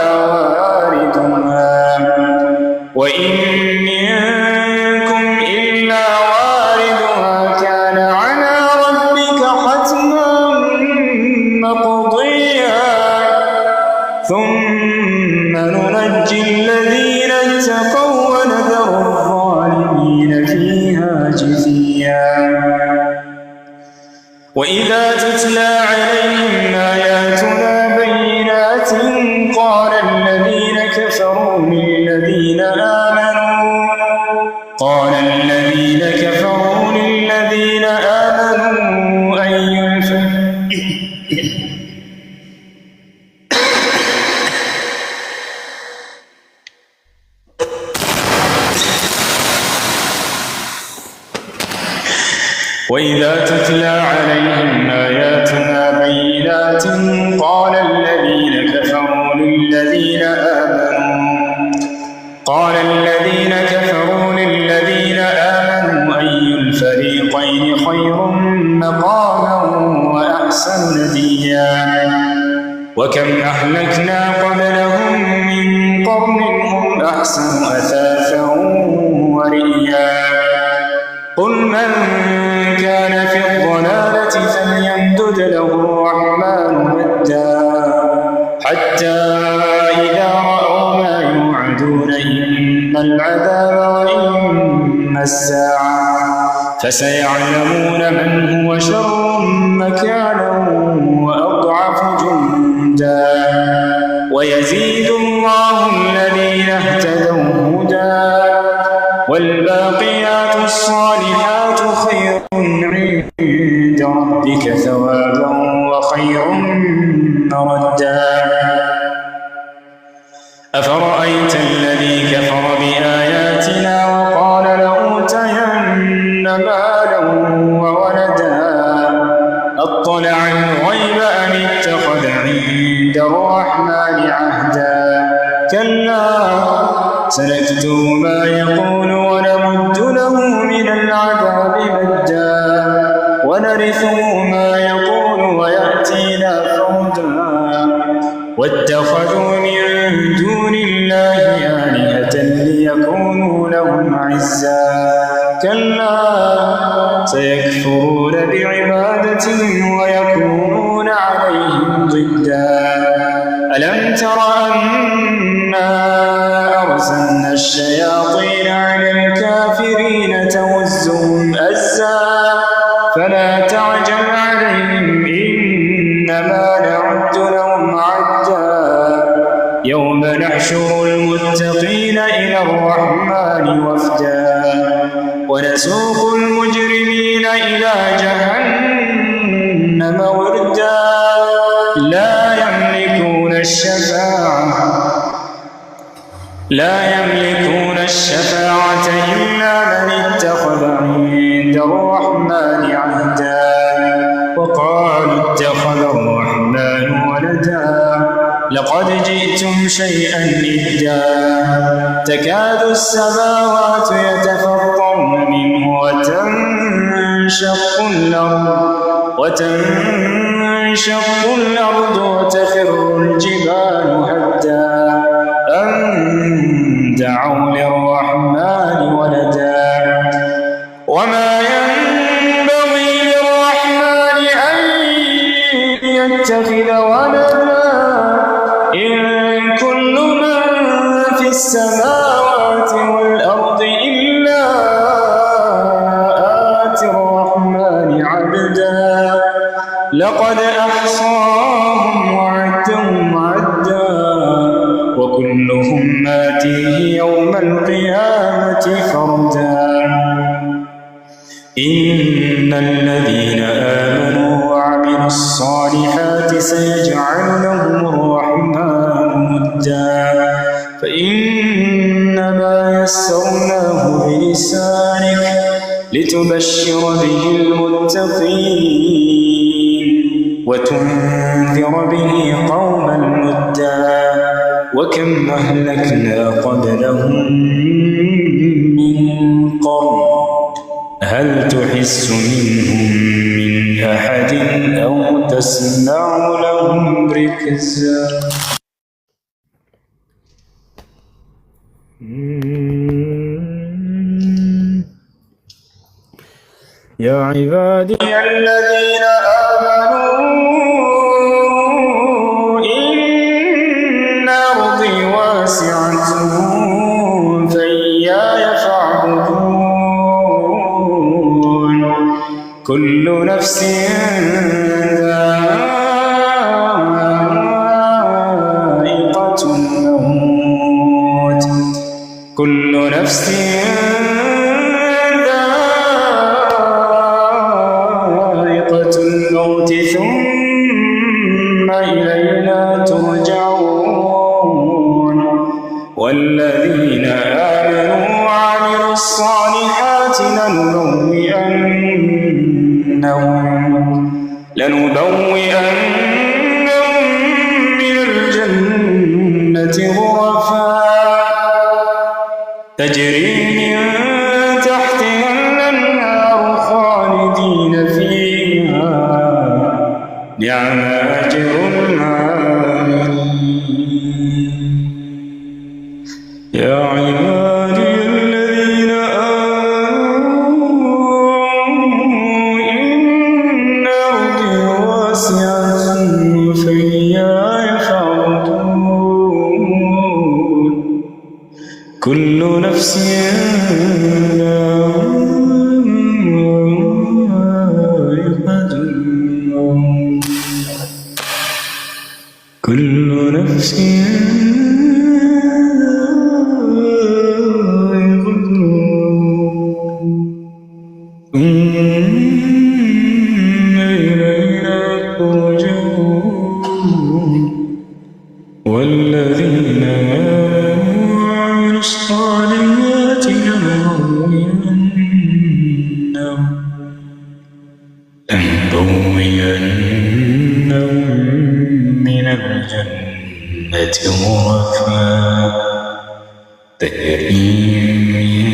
واردها كان على ربك حتما مقضيا ثم ننجي الذين اتقوا ونذر الظالمين فيها جثيا وإذا تتلى عليهم آياتنا بينات قال الذين كفروا للذين آمنوا وإذا تتلى عليهم آياتنا بينات قال الذين كفروا للذين آمنوا أي الفريقين خير مقاما وأحسن نديا وكم أهلكنا قبلهم من قرن هم أحسن أثاثا ورئيا قل من كان في الضلالة فليمدد له الرحمن مدا حتى إذا رأوا ما يوعدون إما العذاب وإما الساعة فسيعلمون من هو شر مكانا وأضعف جندا ويزيد الله الذين اهتدوا هدى والباقيات الصالحات خير عند ربك ثوابا وخير مردا أفرأيت الذي كفر بآياتنا وقال لأوتين مالا وولدا أطلع الغيب أم اتخذ عند الرحمن عهدا كلا سنكتب ما يقول ونمد له من العذاب مدا ونرثه ما يقول ويأتينا فردا واتخذوا من دون الله آلهة ليكونوا لهم عزا كلا سيكفرون بعبادتهم ويكونون عليهم ضدا ألم تر أنا أرسلنا الشياطين على الكافرين تؤزهم أزا فلا تعجل عليهم إنما نعد لهم عدا يوم نحشر المتقين إلى الرحمن وفدا ونسوق المجرمين إلى جهنم وردا لا يملكون الشفاعة إلا من اتخذ عند الرحمن عهدا وقالوا اتخذ الرحمن ولدا لقد جئتم شيئا إدا تكاد السماوات يتفطرن منه وتنشق الأرض وتخر الجبال هدا أن دعوا للرحمن ولدا وما ينبغي للرحمن أن يتخذ ولدا إن كل من في السماوات والأرض إلا آتي الرحمن عبدا لقد أحصاهم وعدهم عدا وكلهم آتيه يوم القيامة فردا إن الذين آمنوا وعملوا الصالحات سيجعل لهم الرحمن مدا فإنما يسرناه بلسانك لتبشر به المتقين وتنذر به قوما مدا وكم أهلكنا قبلهم من قرن هل تحس منهم من أحد أو تسمع لهم ركزا يا عبادي الذين آمنوا إن أرضي واسعة فإياي فاعبدون كل نفس ذائقة الموت كل نفس ثم إلينا ترجعون والذين آمنوا وعملوا الصالحات لنبوئنهم لنبوئنهم من الجنة غرفا تجري من تحتها الأنهار خالدين فيها نعم أجر العاملين يا عبادي الذين آمنوا إن أرضي واسعة فإياي فاعبدون كل نفس ذائقة الموت كل نفس ثم إلينا ترجعون والذين آمنوا وعملوا الصالحات لنبوئنهم من الجنة غرفا تجري من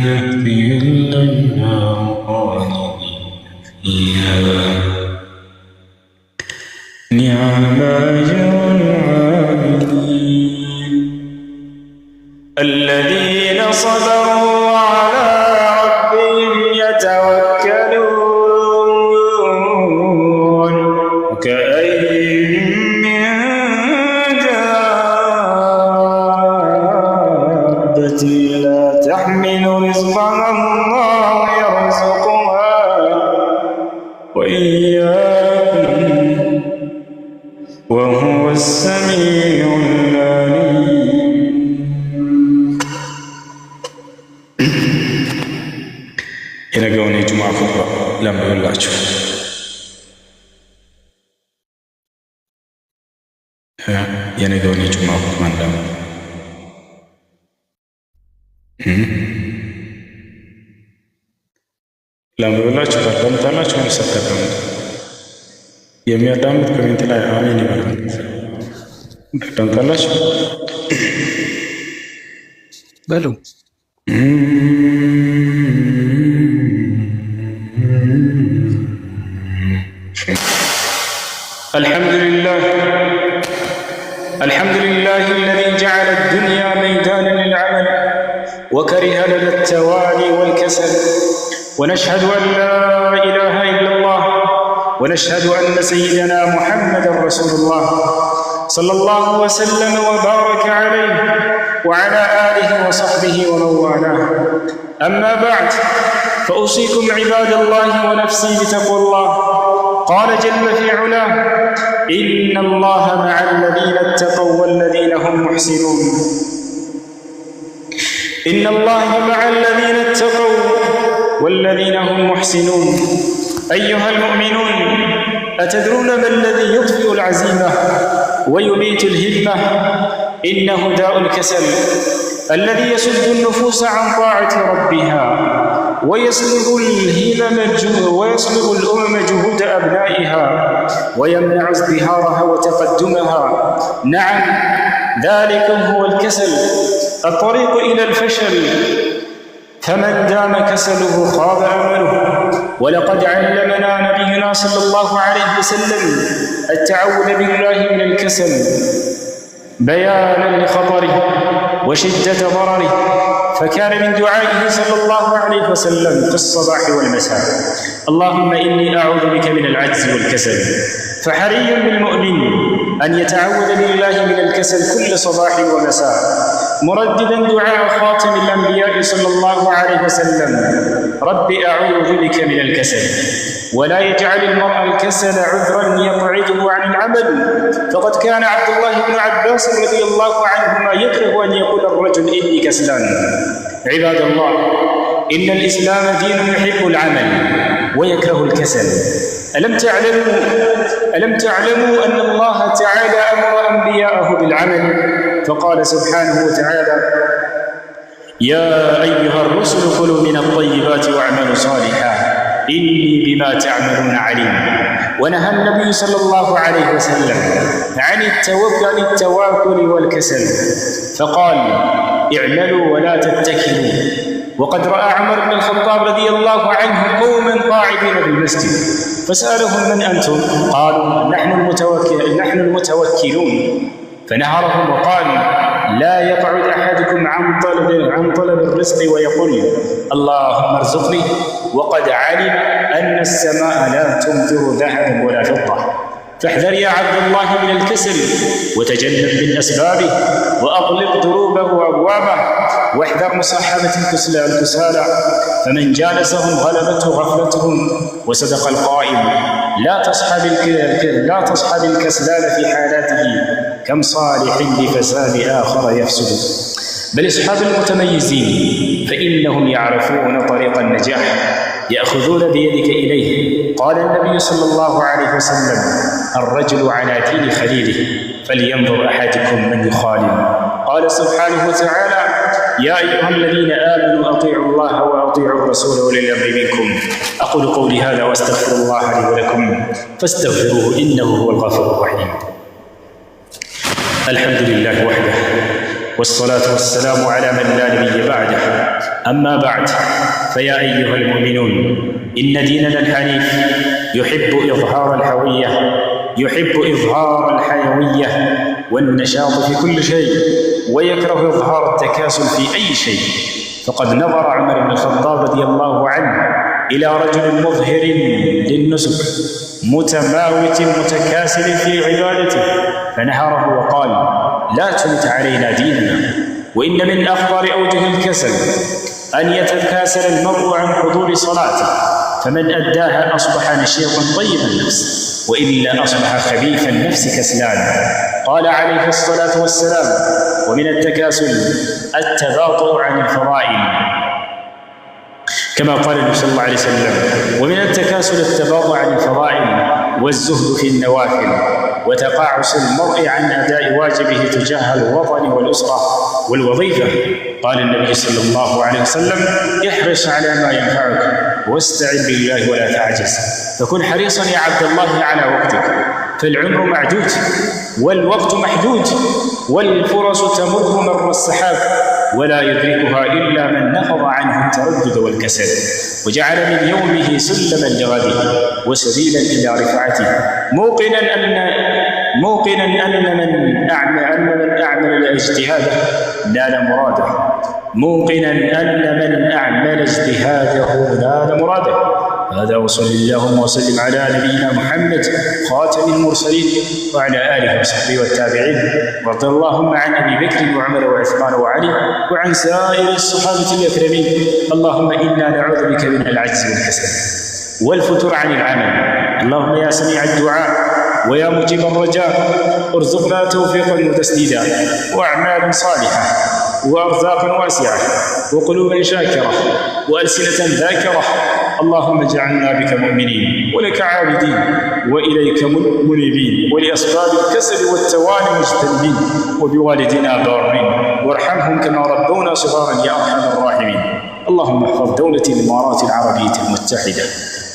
تحتها الأنهار خالدين فيها نعم أجر العاملين الذين صبروا وعلى ربهم يتوكلون وكأين من دابة لا تحمل رزقها الله يرزقها وإياكم وهو السميع العليم የነገውን የጁምዓ ኹጥባ ላንብብላችሁ። የነገውን የጁምዓ ኹጥባ ላንብብላችሁ። ታዳምጣላችሁ ወይስ አታዳምጡ? የሚያዳምጥ ኮሜንት ላይ አሜን ይበላል። ታዳምጣላችሁ በሉ። الحمد لله الذي جعل الدنيا ميدانا للعمل وكره لنا التواني والكسل ونشهد أن لا إله إلا الله ونشهد أن سيدنا محمد رسول الله صلى الله وسلم وبارك عليه وعلى آله وصحبه ومن والاه أما بعد فأوصيكم عباد الله ونفسي بتقوى الله قال جل في علاه إن الله مع الذين اتقوا والذين هم محسنون إن الله مع الذين اتقوا والذين هم محسنون أيها المؤمنون أتدرون ما الذي يطفئ العزيمة ويميت الهمة؟ إنه داء الكسل الذي يصد النفوس عن طاعة ربها ويسلب الأمم جهود أبنائها ويمنع ازدهارها وتقدمها. نعم ذلك هو الكسل الطريق إلى الفشل، فمن دام كسله خاب أمله. ولقد علمنا نبينا صلى الله عليه وسلم التعوذ بالله من الكسل بيانا لخطره وشدة ضرره، فكان من دعائه صلى الله عليه وسلم في الصباح والمساء اللهم إني أعوذ بك من العجز والكسل. فحري بالمؤمن أن يتعوذ بالله من الكسل كل صباح ومساء مرددا دعاء خاتم الأنبياء صلى الله عليه وسلم رب أعوذ بك من الكسل. ولا يجعل المرء الكسل عذرا يبعده عن العمل، فقد كان عبد الله بن عباس رضي الله عنهما يكره أن يقول الرجل إني كسلان. عباد الله، إن الإسلام دين يحب العمل ويكره الكسل. ألم تعلموا أن الله تعالى أمر أنبياءه بالعمل، فقال سبحانه وتعالى يا أيها الرسل كلوا من الطيبات واعملوا صالحا إني بما تعملون عليم. ونهى النبي صلى الله عليه وسلم عن التواكل والكسل، فقال اعملوا ولا تتكلوا. وقد رأى عمر بن الخطاب رضي الله عنه قوما قاعدين في المسجد فسألهم من أنتم؟ قالوا نحن المتوكلون. فنهرهم وقال لا يقعد أحدكم عن طلب الرزق ويقول اللهم ارزقني وقد علم أن السماء لا تمطر ذهبا ولا فضة. فاحذر يا عبد الله من الكسل وتجنب من أسبابه وأغلق دروبه وأبوابه، واحذر مصاحبة الكسالى فمن جالسهم غلبته غفلتهم. وصدق القائل لا تصحب الكسلان في حالاته كم صالح لفساد آخر يفسد، بل اصحاب المتميزين فإنهم يعرفون طريق النجاح يأخذون بيدك إليه. قال النبي صلى الله عليه وسلم الرجل على دين خليله فلينظر أحدكم من يخالل. قال سبحانه وتعالى يا أيها الذين آمنوا أطيعوا الله وأطيعوا الرسول وأولي الأمر منكم. أقول قولي هذا وأستغفر الله لي ولكم فاستغفروه إنه هو الغفور الرحيم. الحمد لله وحده والصلاة والسلام على من لا نبي بعده. أما بعد فيا أيها المؤمنون إن ديننا الحنيف يحب إظهار الحيوية والنشاط في كل شيء، ويكره إظهار التكاسل في أي شيء. فقد نظر عمر بن الخطاب رضي الله عنه إلى رجل مظهر للنسك متماوت متكاسل في عبادته فنهره وقال لا تمت علينا ديننا. وإن من أخطر أوجه الكسل أن يتكاسل المرء عن حضور صلاته، فمن أداها أصبح نشيطا طيب النفس، وإلا أصبح خبيث النفس كسلان. قال عليه الصلاة والسلام ومن التكاسل التباطؤ عن الفضائل، كما قال النبي صلى الله عليه وسلم ومن التكاسل التباطؤ عن الفضائل والزهد في النوافل وتقاعس المرء عن أداء واجبه تجاه الوطن والأسرة والوظيفة. قال النبي صلى الله عليه وسلم احرص على ما ينفعك واستعن بالله ولا تعجز. فكن حريصا يا عبد الله على وقتك، فالعمر معدود والوقت محدود والفرص تمر مر السحاب ولا يدركها إلا من نفض عنه التردد والكسل وجعل من يومه سلما لغده وسبيلا إلى رفعته، موقنا أن من أعمل الاجتهاد نال مراده، نال مراده. هذا وصلى اللهم وسلم على نبينا محمد خاتم المرسلين وعلى آله وصحبه والتابعين، وارض اللهم عن أبي بكر وعمر وعثمان وعلي وعن سائر الصحابة الأكرمين. اللهم إنا نعوذ بك من العجز والكسل والفتور عن العمل. اللهم يا سميع الدعاء ويا مجيب الرجاء ارزقنا توفيقا وتسديدا وأعمالا صالحة وأرزاقا واسعة وقلوبا شاكرة وألسنة ذاكرة. اللهم اجعلنا بك مؤمنين ولك عابدين وإليك منيبين، ولأسباب الكسل والتواني مجتنبين، وبوالدنا بارين وارحمهم كما ربونا صغارا يا أرحم الراحمين. اللهم احفظ دولة الإمارات العربية المتحدة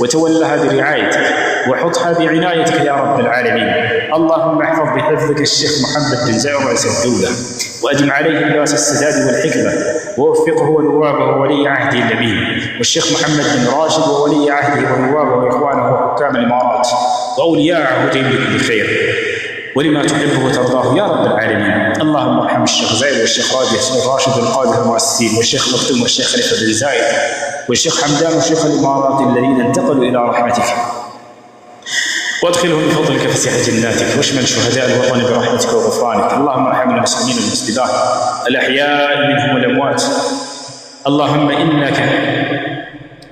وتولها برعايتك وحطها بعنايتك يا رب العالمين. اللهم احفظ بحفظك الشيخ محمد بن زايد رئيس الدولة وأدم عليه لباس السداد والحكمة ووفقه ونوابه وولي عهده النبي، والشيخ محمد بن راشد وولي عهده ونوابه وإخوانه وحكام الإمارات وأولياء عهدهم بكل خير ولما تحبه وترضاه يا رب العالمين. اللهم ارحم الشيخ زايد والشيخ راشد القادة المؤسسين والشيخ مكتوم والشيخ خليفة بن زايد والشيخ حمدان وشيخ الإمارات الذين انتقلوا إلى رحمتك، وادخلهم بفضلك فسيح جناتك، واشمل شهداء الوطن برحمتك وغفرانك. اللهم ارحم المسلمين والمسلمات الأحياء منهم والأموات. اللهم إنك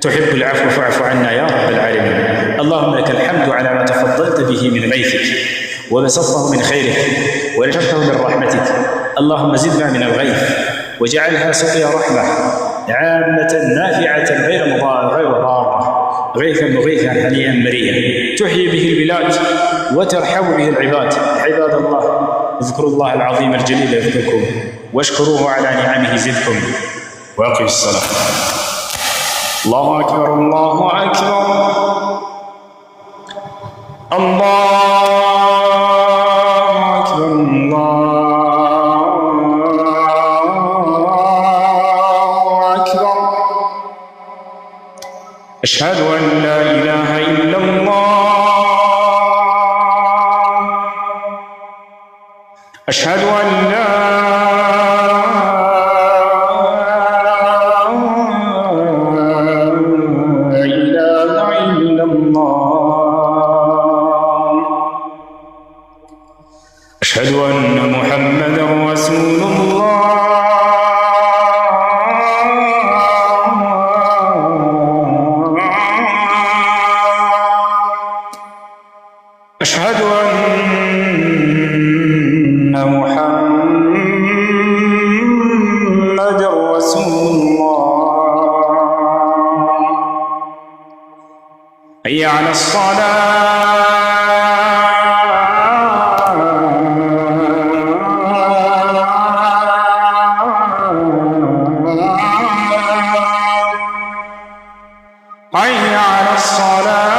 تحب العفو فاعف عنا يا رب العالمين. اللهم لك الحمد على ما تفضلت به من غيثك وبسطته من خيرك ونشرته من رحمتك. اللهم زدنا من الغيث وجعلها سقيا رحمة عامة نافعة غير ضارة، غيثا مغيثا هنيئا مريئا تحيي به البلاد وترحم به العباد. عباد الله اذكروا الله العظيم الجليل يذكركم واشكروه على نعمه زدكم، واقم الصلاة. الله أكبر الله أكبر الله أكبر الله أكبر أشهد أن لا إله إلا الله أشهد أن لا أشهد أن محمدا رسول الله أشهد أن محمدا رسول الله حي على الصلاة حي على الصلاة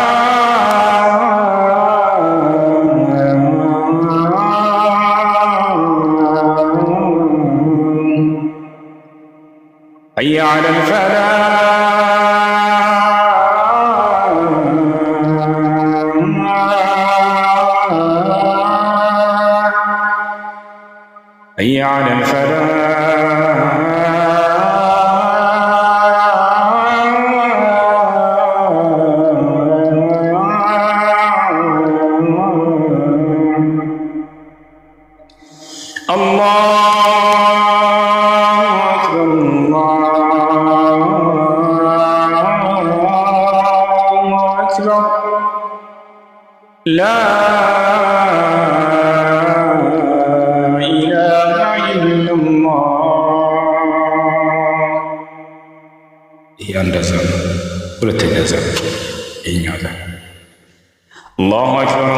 حي على الفلاح حي على الفلاح لا إله إلا الله. ይህ አንድ አዛን ነው። ሁለተኛ አዛን ይኸኛው አዛን አላሁ አክበር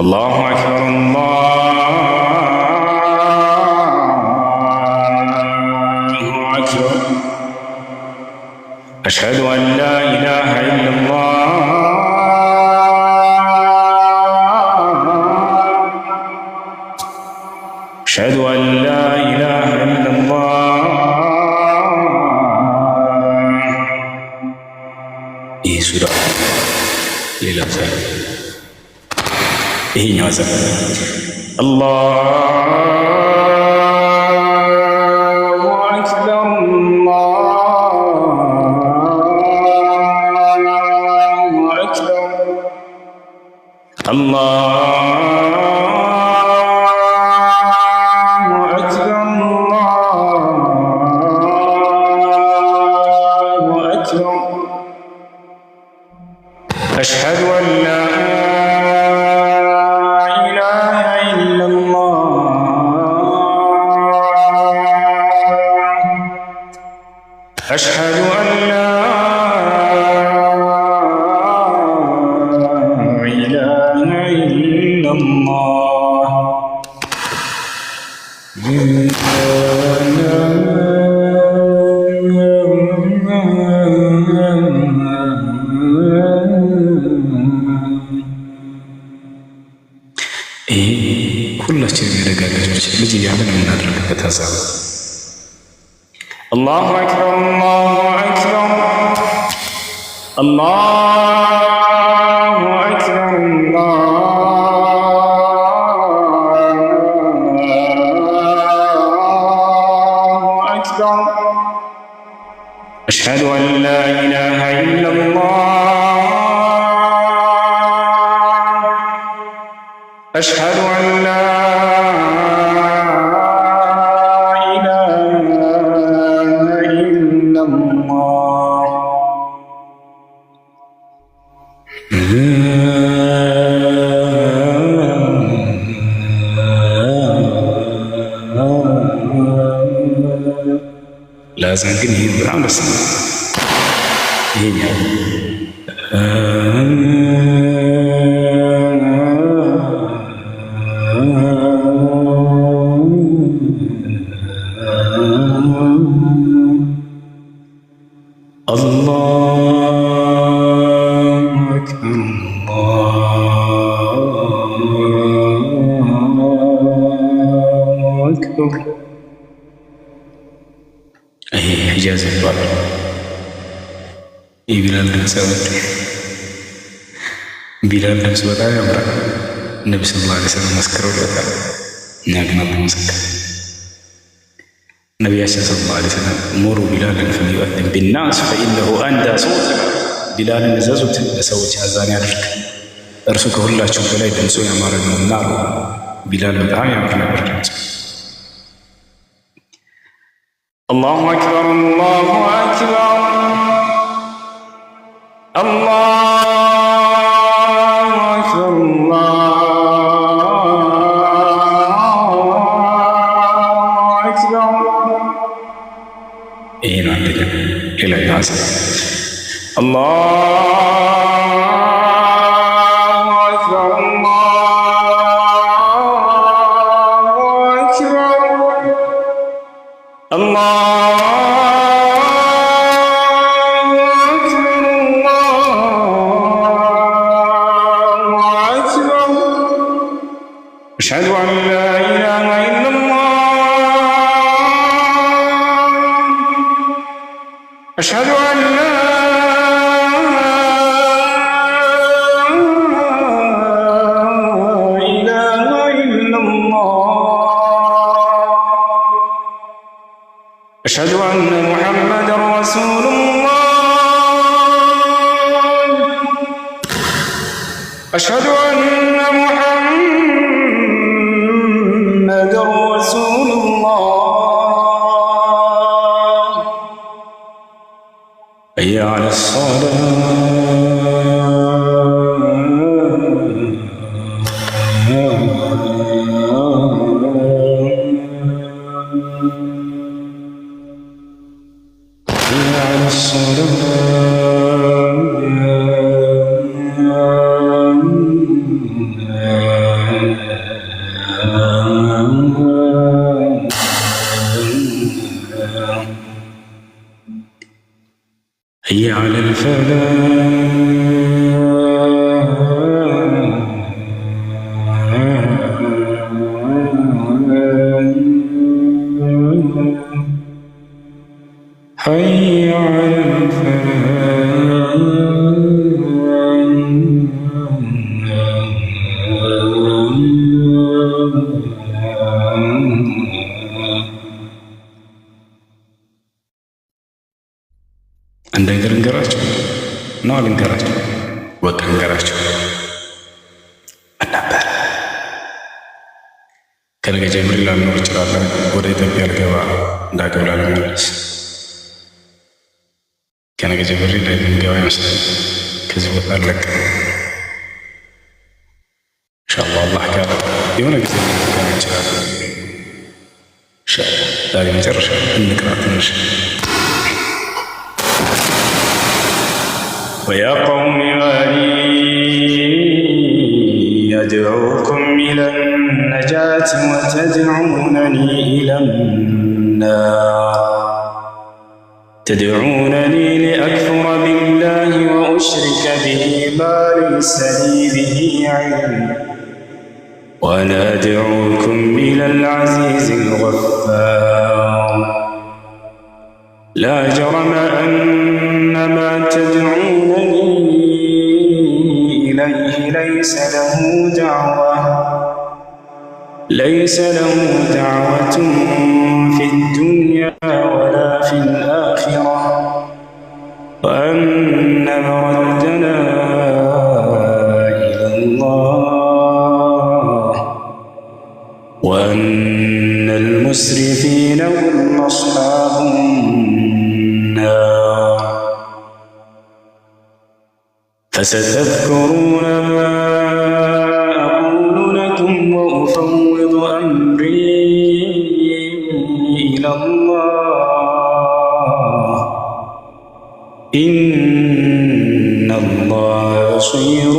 አላሁ አክበር أشهد أن لا إله إلا الله أشهد أن لا إله إلا الله إيه سورة لله إيه نازل الله أكبر الله أكبر الله أكبر أشهد أن لا إله إلا الله أشهد أن لا ሁላችንም ያደጋለች ልጅ እያለን የምናደርግበት ሀሳብ አላሁ አክበር አላሁ አክበር አላሁ አክበር أشهد أن لا إله إلا الله أشهد أن لا إله إلا الله لازم نقول بلعب بس هي أكبر. حجاز ይባላል። የቢላል ድምፅ ቢላል ድምፅ በጣም ያምራል። ነቢ ሰለላሁ ዐለይሂ ወሰለም መስክረውለታል። እኛ ግን አልመሰከርንም። ነቢያችን ሰለላሁ ዐለይሂ ወሰለም ሙሩ ቢላልን ፈሊዩአዚን ቢናስ ፈኢነሁ አንዳ ሶውት፣ ቢላልን እዘዙት ለሰዎች አዛን ያድርግ እርሱ ከሁላቸው በላይ ድምፁ ያማረ ነውና አሉ። ቢላል በጣም ያምር ነበር ድምፁ። አላሁ አክበር አላሁ አክበር አላሁ አክበር አላሁ አክበር። ይሄ ነው አንደኛ። ሌላኛው ሀሳብ أشهد أن لا إله إلا الله أشهد أن لا إله إلا الله أشهد أن محمدا رسول الله أشهد أن رسول الله حي على حي على الفلاح حي على አንድ ነገር እንገራቸው ነው አልንገራቸው? በቃ እንገራቸው። ምን ነበር? ከነገ ጀምሬ ላልኖር እችላለሁ። ወደ ኢትዮጵያ ልገባ እንዳገባ ለመመለስ ከነገ ጀምሬ እንደምገባ ይመስላል። ከዚህ ቦታ አልለቅም ኢንሻአላህ። አላህ ካለ የሆነ ጊዜ ልንገናኝ እንችላለን ኢንሻአላህ። ዛሬ መጨረሻ እንቅራ ትንሽ ويا قوم ما لي أدعوكم إلى النجاة وتدعونني إلى النار تدعونني لأكفر بالله وأشرك به ما ليس لي به علم وأنا أدعوكم إلى العزيز الغفار لا جرم أن ما تدعونني إليه ليس له دعوة في الدنيا ولا في الآخرة وأن مردنا إلى الله وأن المسرفين هم أصحاب النار فستذكرون ما أقول لكم وأفوض أمري إلى الله إن الله بصير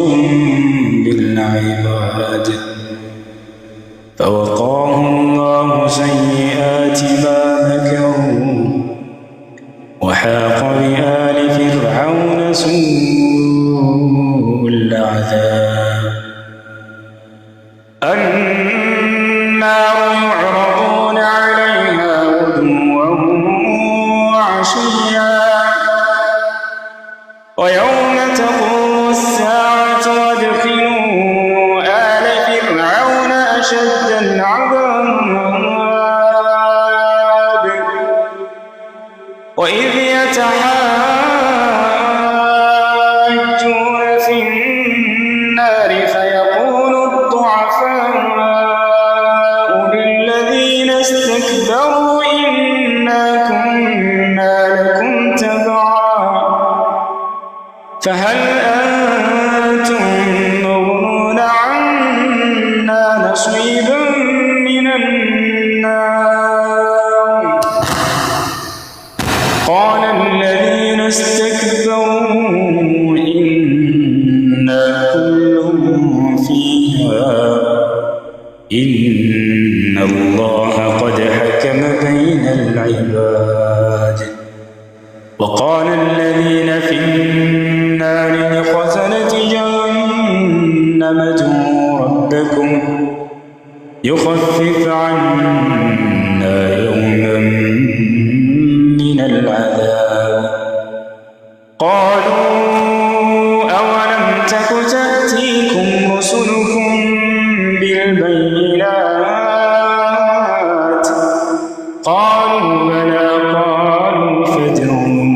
بالعباد فوقاه الله سيئات ما مكروا فهل أنتم مغنون عنا نصيبا من النار قال الذين استكبروا إنا كل فيها إن الله قد حكم بين العباد وقال الذين في النار لخزنة جهنم ادعوا ربكم يخفف عنا يوما من العذاب قالوا أولم تك تأتيكم رسلكم بالبينات قالوا بلى قالوا فادعوا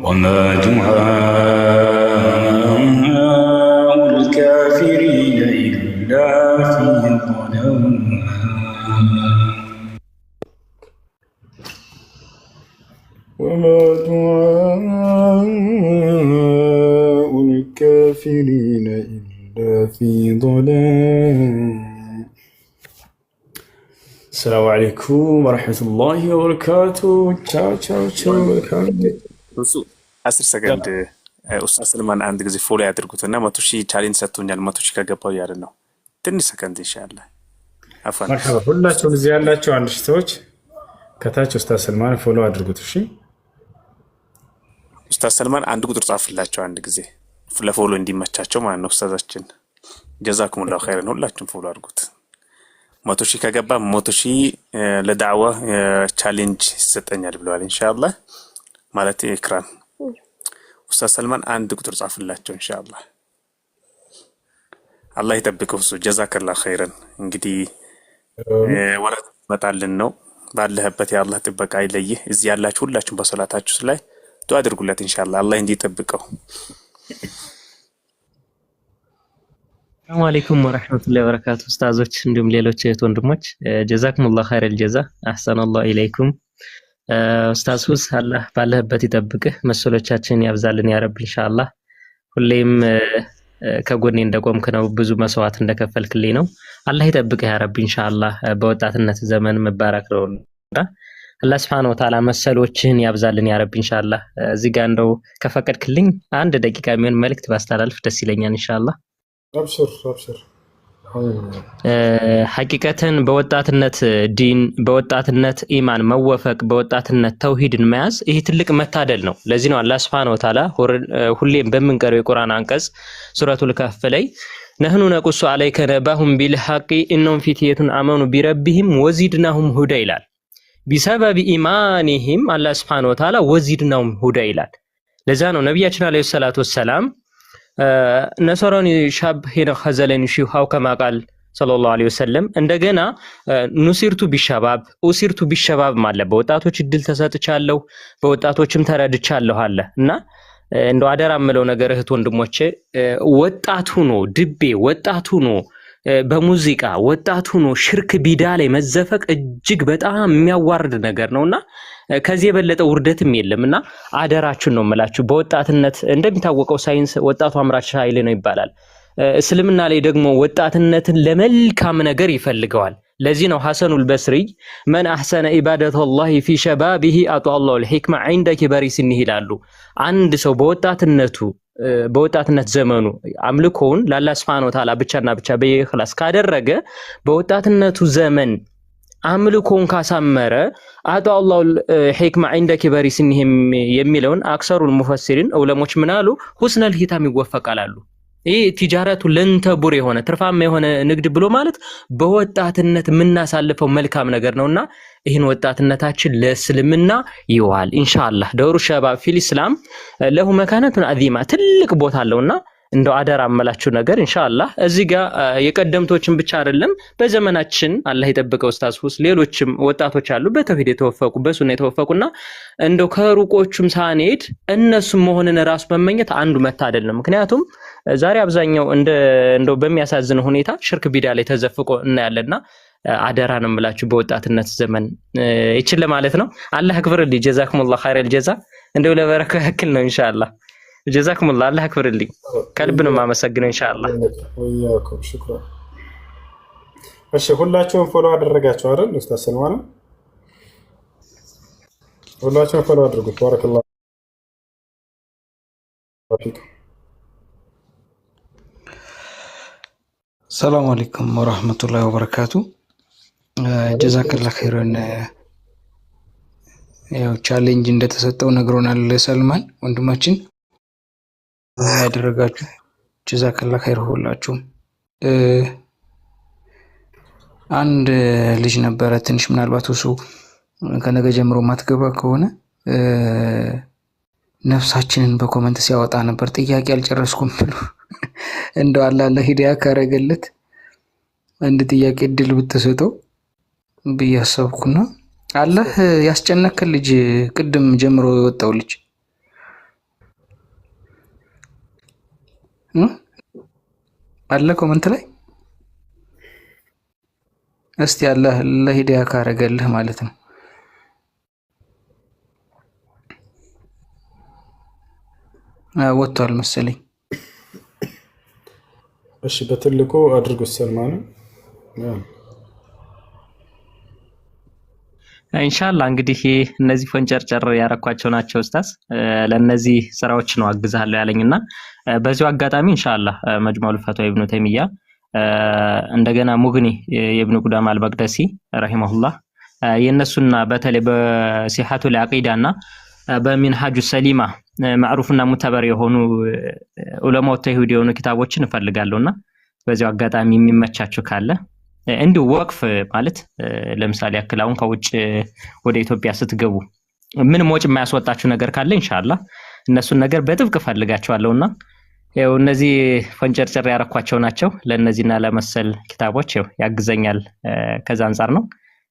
وما دعاء الكافرين إلا في ضلال وما دعاء الكافرين إلا في ضلال. السلام عليكم ورحمة الله وبركاته. تشاو تشاو تشاو. እሱ 10 ሰከንድ ኡስታዝ ሰልማን አንድ ጊዜ ፎሎ ያድርጉትና 100,000 ቻሌንጅ ሰጥቶኛል 100,000 ከገባው ያለ ነው። ትንሽ ሰከንድ ኢንሻአላህ። አፋን መርሐባ። ሁላችሁም እዚህ ያላችሁ አንድ ሺህ ሰዎች ከታች ኡስታዝ ሰልማን ፎሎ አድርጉት። እሺ ኡስታዝ ሰልማን አንድ ቁጥር ጻፍላቸው አንድ ጊዜ ለፎሎ እንዲመቻቸው ማለት ነው። ኡስታዛችን ጀዛኩሙላሁ ኸይረን። ሁላችሁም ፎሎ አድርጉት። 100,000 ከገባ 100,000 ለዳዕዋ ቻሌንጅ ይሰጠኛል ብለዋል ኢንሻአላህ። ማለት ኢክራም ኡስታዝ ሰልማን አንድ ቁጥር ጻፍላቸው ኢንሻአላህ። አላህ ይጠብቀው እሱ ጀዛከላሁ ኸይረን። እንግዲህ ወራት መጣልን ነው ባለህበት የአላህ ጥበቃ አይለይህ። እዚህ ያላችሁ ሁላችሁም በሶላታችሁ ላይ ዱዓ አድርጉለት ኢንሻአላህ አላህ እንዲጠብቀው። ሰላም አለይኩም ወራህመቱላሂ ወበረካቱ። ኡስታዞች እንዲሁም ሌሎች እህት ወንድሞች ጀዛኩሙላሁ ኸይረል ጀዛ አህሰነላሁ ኢለይኩም። ኡስታዝ ሁስ አላህ ባለህበት ይጠብቅህ፣ መሰሎቻችን ያብዛልን ያ ረብ ኢንሻአላህ። ሁሌም ከጎኔ እንደቆምክ ነው፣ ብዙ መስዋዕት እንደከፈልክልኝ ነው። አላህ ይጠብቅህ ያ ረብ ኢንሻአላህ። በወጣትነት ዘመን መባረክ ነውና አላህ Subhanahu Wa Ta'ala መሰሎችህን ያብዛልን ያ ረብ ኢንሻአላህ። እዚህ ጋር እንደው ከፈቀድክልኝ አንድ ደቂቃ የሚሆን መልእክት ባስተላልፍ ደስ ይለኛል ኢንሻአላህ። አብሽር አብሽር። ሐቂቀተን በወጣትነት ዲን፣ በወጣትነት ኢማን መወፈቅ፣ በወጣትነት ተውሂድን መያዝ ይሄ ትልቅ መታደል ነው። ለዚህ ነው አላህ Subhanahu Wa Ta'ala ሁሌም በምንቀረው የቁርአን አንቀጽ ሱረቱል ከህፍ ላይ ነህኑ ነቁሱ አለይከ ነባሁም ቢልሐቂ ኢንነሁም ፊትየቱን አመኑ ቢረቢሂም ወዚድናሁም ሁዳ ይላል። ቢሰበብ ኢማኒሂም አላህ Subhanahu Wa Ta'ala ወዚድናሁም ሁዳ ይላል። ለዛ ነው ነብያችን አለይሂ ሰላቱ ወሰላም ነሰራኒ ሻብ ሄነ ኸዘለን ሺሃው ከማቃል ሰለላሁ ዐለይሂ ወሰለም እንደገና ኑሲርቱ ቢሸባብ ኡሲርቱ ቢሸባብ ማለት በወጣቶች እድል ተሰጥቻለሁ በወጣቶችም ተረድቻለሁ አለ እና እንደው አደራ የምለው ነገር እህት ወንድሞቼ ወጣት ሆኖ ድቤ ወጣት ሆኖ በሙዚቃ ወጣት ሆኖ ሽርክ ቢዳ ላይ መዘፈቅ እጅግ በጣም የሚያዋርድ ነገር ነውና ከዚህ የበለጠ ውርደትም የለምና አደራችሁን ነው የምላችሁ። በወጣትነት እንደሚታወቀው ሳይንስ ወጣቱ አምራች ኃይል ነው ይባላል። እስልምና ላይ ደግሞ ወጣትነትን ለመልካም ነገር ይፈልገዋል። ለዚህ ነው ሐሰኑል በስሪ መን አህሰነ ኢባደተላሂ ፊ ሸባቢሂ አጣላሁል ሂክማ ዐንደ ኪበሪ ሲኒህ ይላሉ። አንድ ሰው በወጣትነት ዘመኑ አምልኮውን ለአላህ Subhanahu Wa Ta'ala ብቻና ብቻ በኢኽላስ ካደረገ በወጣትነቱ ዘመን አምልኮውን ካሳመረ አጣላሁል ሂክማ ዐንደ ኪበሪ ሲኒህ የሚለውን አክሰሩል ሙፈሲሪን ዑለሞች ምን አሉ? ሁስነል ሂታም ይወፈቃል አሉ። ይህ ቲጃረቱ ለንተቡር የሆነ ትርፋማ የሆነ ንግድ ብሎ ማለት በወጣትነት የምናሳልፈው መልካም ነገር ነውና ይህን ወጣትነታችን ለእስልምና ይዋል ኢንሻአላህ። ደውሩ ሸባብ ፊል ኢስላም ለሁ መካነቱን አዚማ ትልቅ ቦታ አለውና እንደው አደራ አመላችሁ ነገር ኢንሻአላህ። እዚህ ጋር የቀደምቶችን ብቻ አይደለም በዘመናችን አላህ ይጠብቀው ኡስታዝ ሁስ ሌሎችም ወጣቶች አሉ በተውሂድ የተወፈቁ በሱና የተወፈቁና እንደው ከሩቆቹም ሳንሄድ እነሱም መሆንን ራስ መመኘት አንዱ መታደል ነው። ምክንያቱም ዛሬ አብዛኛው እንደው በሚያሳዝን ሁኔታ ሽርክ ቢዳ ላይ ተዘፍቆ እናያለና አደራ ነው የምላችሁ በወጣትነት ዘመን ይችል ለማለት ነው። አላህ አክብርልኝ ጀዛኩሙላህ ኸይረል ጀዛ። እንደው ለበረከው ያክል ነው ኢንሻአላህ። ጀዛኩሙላህ አላህ ያክብርልኝ። ከልብ ነው የማመሰግነው። ኢንሻአላህ ወያኩም ሽክራ። እሺ ሁላችሁም ፎሎ አደረጋችሁ አይደል? ኡስታዝ ሰልማን ሁላችሁም ፎሎ አድርጉት። ባረከላሁ ፊክ። ሰላም አለይኩም ወራህመቱላሂ ወበረካቱ። ጀዛከላህ ኸይረን። ያው ቻሌንጅ እንደተሰጠው ነግሮናል ሰልማን ወንድማችን ያደረጋችሁ ጀዛከላህ ኸይር ሁላችሁም። አንድ ልጅ ነበረ ትንሽ ምናልባት እሱ ከነገ ጀምሮ ማትገባ ከሆነ ነፍሳችንን በኮመንት ሲያወጣ ነበር። ጥያቄ አልጨረስኩም ብሎ እንደው አላህ ሂዳያ ካረገለት አንድ ጥያቄ እድል ብትሰጠው ብዬ አሰብኩና አላህ ያስጨነከል ልጅ ቅድም ጀምሮ የወጣው ልጅ አለ ኮመንት ላይ እስቲ አላህ ለሂዳያ ካረገልህ ማለት ነው። ወጥቷል መሰለኝ። እሺ በትልቁ አድርጉት ሰልማን። ኢንሻአላህ እንግዲህ እነዚህ ፈንጨርጨር ያረኳቸው ናቸው ኡስታዝ። ለነዚህ ስራዎች ነው አግዛለሁ ያለኝና በዚሁ አጋጣሚ ኢንሻአላህ መጅሙዑል ፈትዋ ኢብኑ ተይሚያ እንደገና ሙግኒ የኢብኑ ቁዳማ አልመቅደሲ ረሂመሁላህ የነሱና በተለይ በሲሐቱ ለአቂዳና በሚንሃጁ ሰሊማ ማዕሩፍና ሙተበር የሆኑ ዑለማው ተውሂድ የሆኑ ኪታቦችን እፈልጋለሁና በዚሁ አጋጣሚ የሚመቻችሁ ካለ እንዲሁ ወቅፍ ማለት ለምሳሌ ያክል አሁን ከውጭ ወደ ኢትዮጵያ ስትገቡ ምን ሞጭ የማያስወጣችሁ ነገር ካለ ኢንሻአላህ እነሱን ነገር በጥብቅ ፈልጋቸዋለሁና ያው እነዚህ ፈንጨርጨር ያረኳቸው ናቸው። ለነዚህና ለመሰል ኪታቦች ያው ያግዘኛል። ከዛ አንፃር ነው።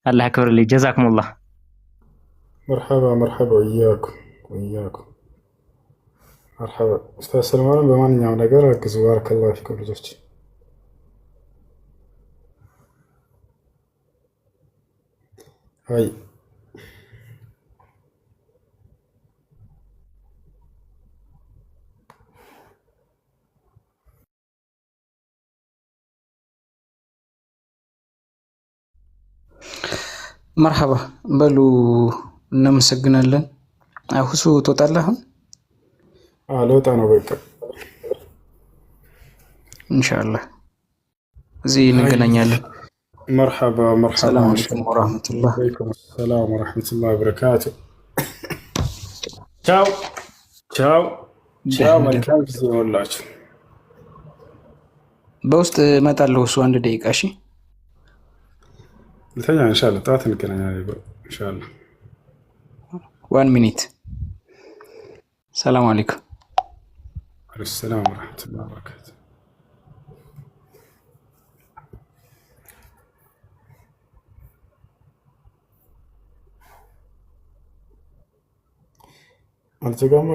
አላህ ያክብርልኝ። ጀዛኩሙላህ። መርሐባ መርሐባ። ወያኩም መርሐባ። ኡስታዝ ሰልማን በማንኛውም ነገር አግዙ። ባረከላሁ ፊኩም ልጆች። አይ መርሐባ በሉ እናመሰግናለን። ሁሱ ትወጣለህ አሁን? ልወጣ ነው በቃ ኢንሻአላህ እዚህ እንገናኛለን። መርሐባ መርሐባ። ሰላም አለይኩም ወራህመቱላህ። ወአለይኩም ሰላም ወራህመቱላህ ወበረካቱ። ቻው ቻው ቻው። መልካም ጊዜ ይሁንላችሁ። በውስጥ እመጣለሁ እሱ 1 ደቂቃ እሺ። ልተኛ ኢንሻአላህ። ጠዋት እንገናኛለን ኢንሻአላህ። 1 ሚኒት። ሰላም አለይኩም። ወአለይኩም ሰላም ወራህመቱላህ ወበረካቱ። አልተጋማ